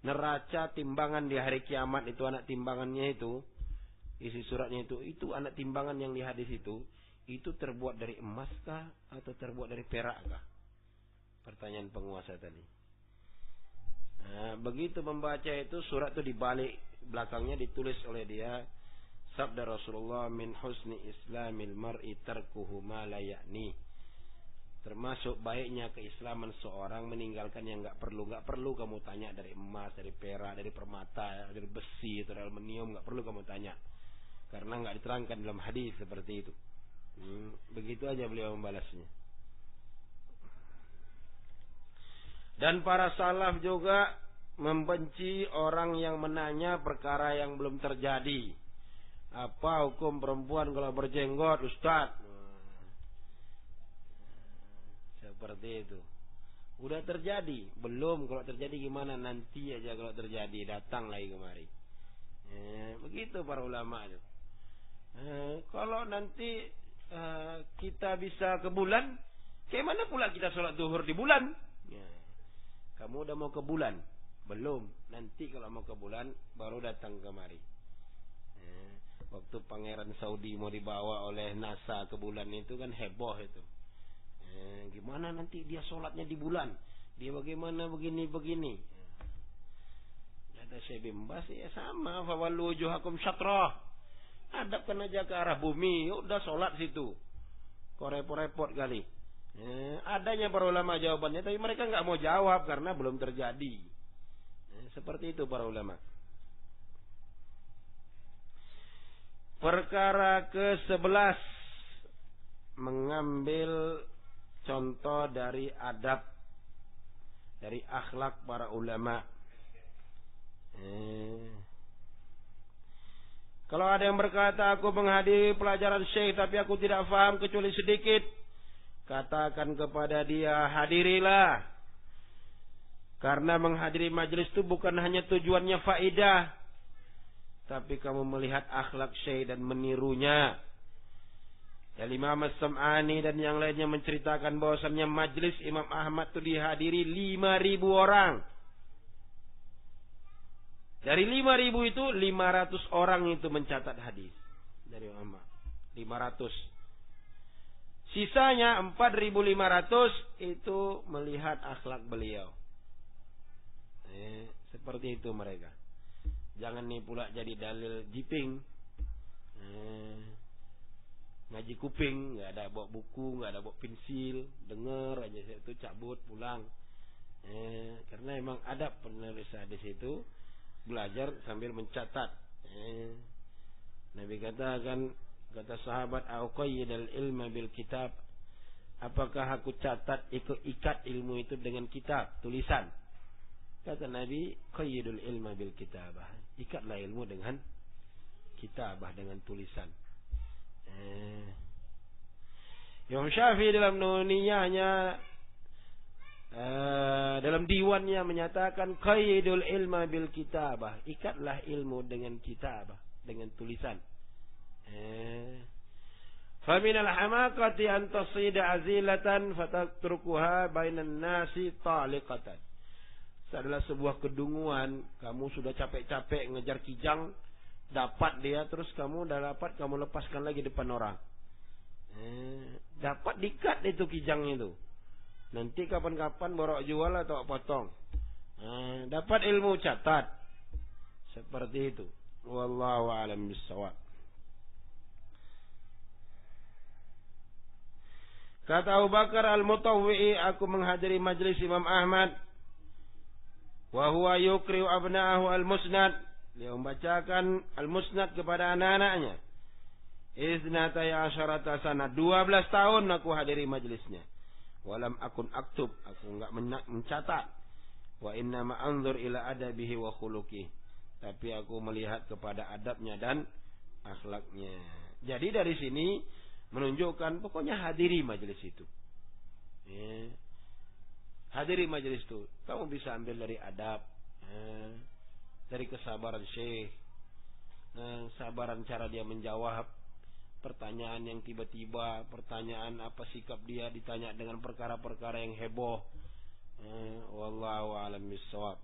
neraca timbangan di hari kiamat, itu anak timbangannya itu. Isi suratnya itu anak timbangan yang di hadis itu terbuat dari emas kah atau terbuat dari perak kah? Pertanyaan penguasa tadi. Nah, begitu membaca itu, surat itu dibalik belakangnya ditulis oleh dia, sabda Rasulullah, min husni islamil mar'i tarkuhu ma la ya'ni. Termasuk baiknya keislaman seorang meninggalkan yang nggak perlu. Nggak perlu kamu tanya dari emas, dari perak, dari permata, dari besi atau dari aluminium. Nggak perlu kamu tanya, karena nggak diterangkan dalam hadis seperti itu. Begitu aja beliau membalasnya. Dan para salaf juga membenci orang yang menanya perkara yang belum terjadi. Apa hukum perempuan kalau berjenggot, Ustaz? Seperti itu. Udah terjadi? Belum. Kalau terjadi gimana? Nanti aja kalau terjadi. Datang lagi kemari. Begitu para ulama itu. Kalau nanti kita bisa ke bulan, kayak mana pula kita sholat zuhur di bulan? Kamu udah mau ke bulan? Belum. Nanti kalau mau ke bulan, baru datang kemari. Waktu Pangeran Saudi mau dibawa oleh NASA ke bulan itu kan heboh itu. Gimana nanti dia sholatnya di bulan? Dia bagaimana begini-begini? Kata Syekh bin Baz, ya sama. Fawallu wujuhakum syatrah. Hadapkan aja ke arah bumi. Udah sholat situ. Kok repot-repot kali. Adanya para ulama jawabannya, tapi mereka nggak mau jawab karena belum terjadi. Seperti itu para ulama. Perkara ke-11, mengambil contoh dari adab, dari akhlak para ulama. Kalau ada yang berkata, aku menghadiri pelajaran syekh tapi aku tidak faham kecuali sedikit, katakan kepada dia, hadirilah. Karena menghadiri majelis itu bukan hanya tujuannya faidah, tapi kamu melihat akhlak syekh dan menirunya. Dari Imam As-Sam'ani dan yang lainnya menceritakan bahwasannya majlis Imam Ahmad itu dihadiri 5.000 orang. Dari 5.000 itu 500 orang itu mencatat hadis dari Imam Ahmad. 500. Sisanya 4.500 itu melihat akhlak beliau. Seperti itu mereka. Jangan nih pula jadi dalil jiping. Ngaji kuping, nggak ada bawa buku, nggak ada bawa pensil, dengar aja itu cabut pulang. Karena emang ada penulis hadis itu belajar sambil mencatat. Nabi katakan, kata sahabat, "Aqayyidal ilma bil kitab." Apakah aku catat, ikat ilmu itu dengan kitab, tulisan? Kata Nabi, "Qayyidul ilma bil kitabah." Ikatlah ilmu dengan kitabah, dengan tulisan. Imam Syafi'i dalam nuniyahnya, dalam diwannya menyatakan qayyidul ilma bil kitabah, ikatlah ilmu dengan kitabah. dengan tulisan. Faminal hamaqati an tasida azilatan fatatrukuha bainan nasi taliqatan. Itu adalah sebuah kedunguan. Kamu sudah capek-capek ngejar kijang, dapat dia, terus kamu udah dapat, kamu lepaskan lagi depan orang. Dapat dikat itu kijang itu. Nanti kapan-kapan borok jual atau potong. Dapat ilmu, catat. Seperti itu. Wallahu a'lam bissawab. Kata Abu Bakar Al-Mutawwi'i, aku menghadiri majlis Imam Ahmad. Wa huwa yukri'u abna'ahu al-musnad. Dia membacakan al-musnad kepada anak-anaknya. Iznataya asyarata sana. 12 tahun aku hadiri majlisnya. Walam akun aktub. Aku enggak mencatat. Wa inna ma'anzur ila adabihi wa khuluqih. Tapi aku melihat kepada adabnya dan akhlaknya. Jadi dari sini menunjukkan pokoknya hadiri majelis itu. Hadiri majelis itu. Kamu bisa ambil dari adab, dari kesabaran syekh, sabaran cara dia menjawab pertanyaan yang tiba-tiba, pertanyaan apa sikap dia ditanya dengan perkara-perkara yang heboh. Wallahu a'lam bissawab.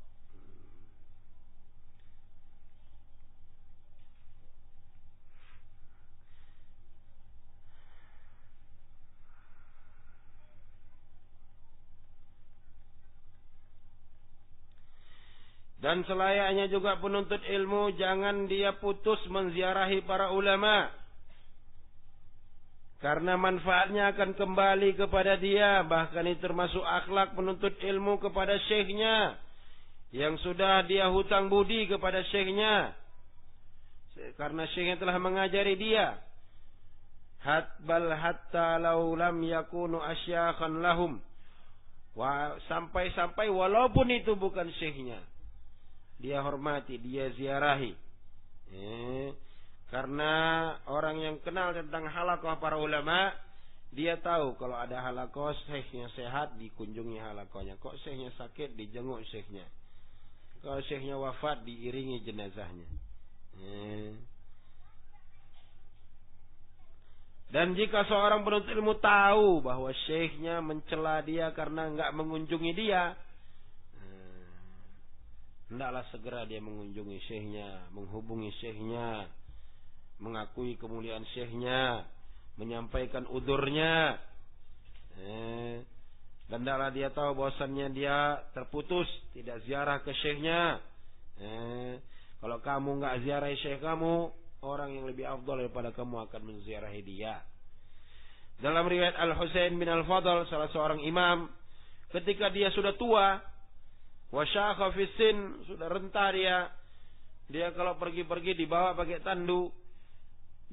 Dan selayaknya juga penuntut ilmu jangan dia putus menziarahi para ulama. Karena manfaatnya akan kembali kepada dia. Bahkan ini termasuk akhlak penuntut ilmu kepada syekhnya. Yang sudah dia hutang budi kepada syekhnya. Karena syekhnya telah mengajari dia. Bal hatta law lam yakunu asyakhan lahum. Sampai-sampai walaupun itu bukan syekhnya, dia hormati, dia ziarahi. Karena orang yang kenal tentang halaqah para ulama, dia tahu kalau ada halaqah syekhnya sehat, dikunjungi halaqahnya. Kok syekhnya sakit, dijenguk syekhnya. Kalau syekhnya wafat, diiringi jenazahnya. Dan jika seorang penuntut ilmu tahu bahwa syekhnya mencela dia karena enggak mengunjungi dia, hendaklah segera dia mengunjungi syekhnya, menghubungi syekhnya, mengakui kemuliaan syekhnya, menyampaikan udurnya. Dan hendaklah dia tahu bahwasannya dia terputus, tidak ziarah ke syekhnya. Kalau kamu enggak ziarahi syekh kamu, orang yang lebih afdal daripada kamu akan menziarahi dia. Dalam riwayat Al-Husain bin Al-Fadl, salah seorang imam, ketika dia sudah tua, wasyakha fisin, sudah renta dia kalau pergi-pergi dibawa pakai tandu,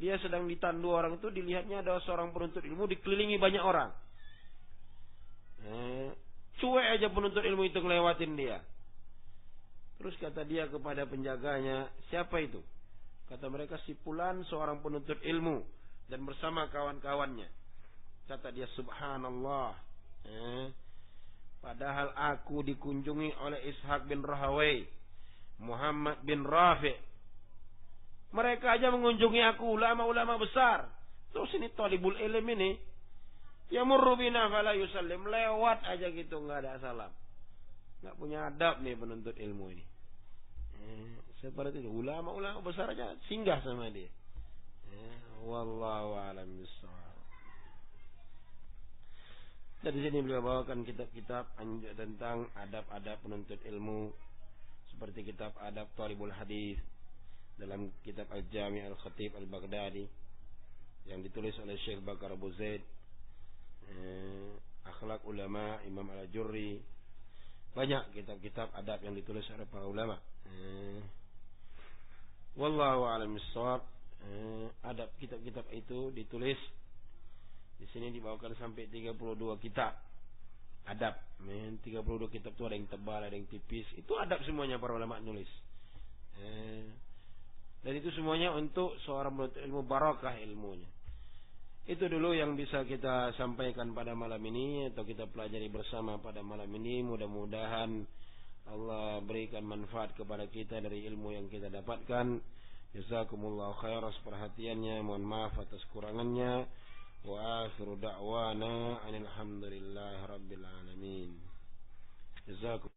dia sedang ditandu orang itu, dilihatnya ada seorang penuntut ilmu dikelilingi banyak orang. Cuek aja penuntut ilmu itu ngelewatin dia. Terus kata dia kepada penjaganya, siapa itu? Kata mereka, si fulan seorang penuntut ilmu dan bersama kawan-kawannya. Kata dia, subhanallah. Padahal aku dikunjungi oleh Ishaq bin Rahawai, Muhammad bin Rafi'. Mereka aja mengunjungi aku, ulama-ulama besar. Terus ini talibul ilm ini, yamurru bina fala yusallim, lewat aja gitu, enggak ada salam. Enggak punya adab nih penuntut ilmu ini. Seperti itu, ulama-ulama besar aja singgah sama dia. Wallahu a'lam bissawab. Dari sini beliau bawakan kitab-kitab tentang adab-adab penuntut ilmu, seperti kitab Adab Thalibul Hadis dalam kitab Al-Jami' Al-Khatib Al-Baghdadi yang ditulis oleh Syekh Bakar Abu Zaid, Akhlak Ulama Imam Al-Jurri. Banyak kitab-kitab adab yang ditulis oleh para ulama. Wallahu a'lam bissawab. Adab kitab-kitab itu ditulis di sini dibawakan sampai 32 kitab adab. 32 kitab itu ada yang tebal, ada yang tipis. Itu adab semuanya para ulama nulis. Dan itu semuanya untuk seorang penuntut ilmu, barakah ilmunya. Itu dulu yang bisa kita sampaikan pada malam ini, atau kita pelajari bersama pada malam ini. Mudah-mudahan Allah berikan manfaat kepada kita dari ilmu yang kita dapatkan, Jazakumullahu khairan atas perhatiannya. Mohon maaf atas kurangannya. Wa akhiru da'wana anil hamdulillahi rabbil alamin. Jazakum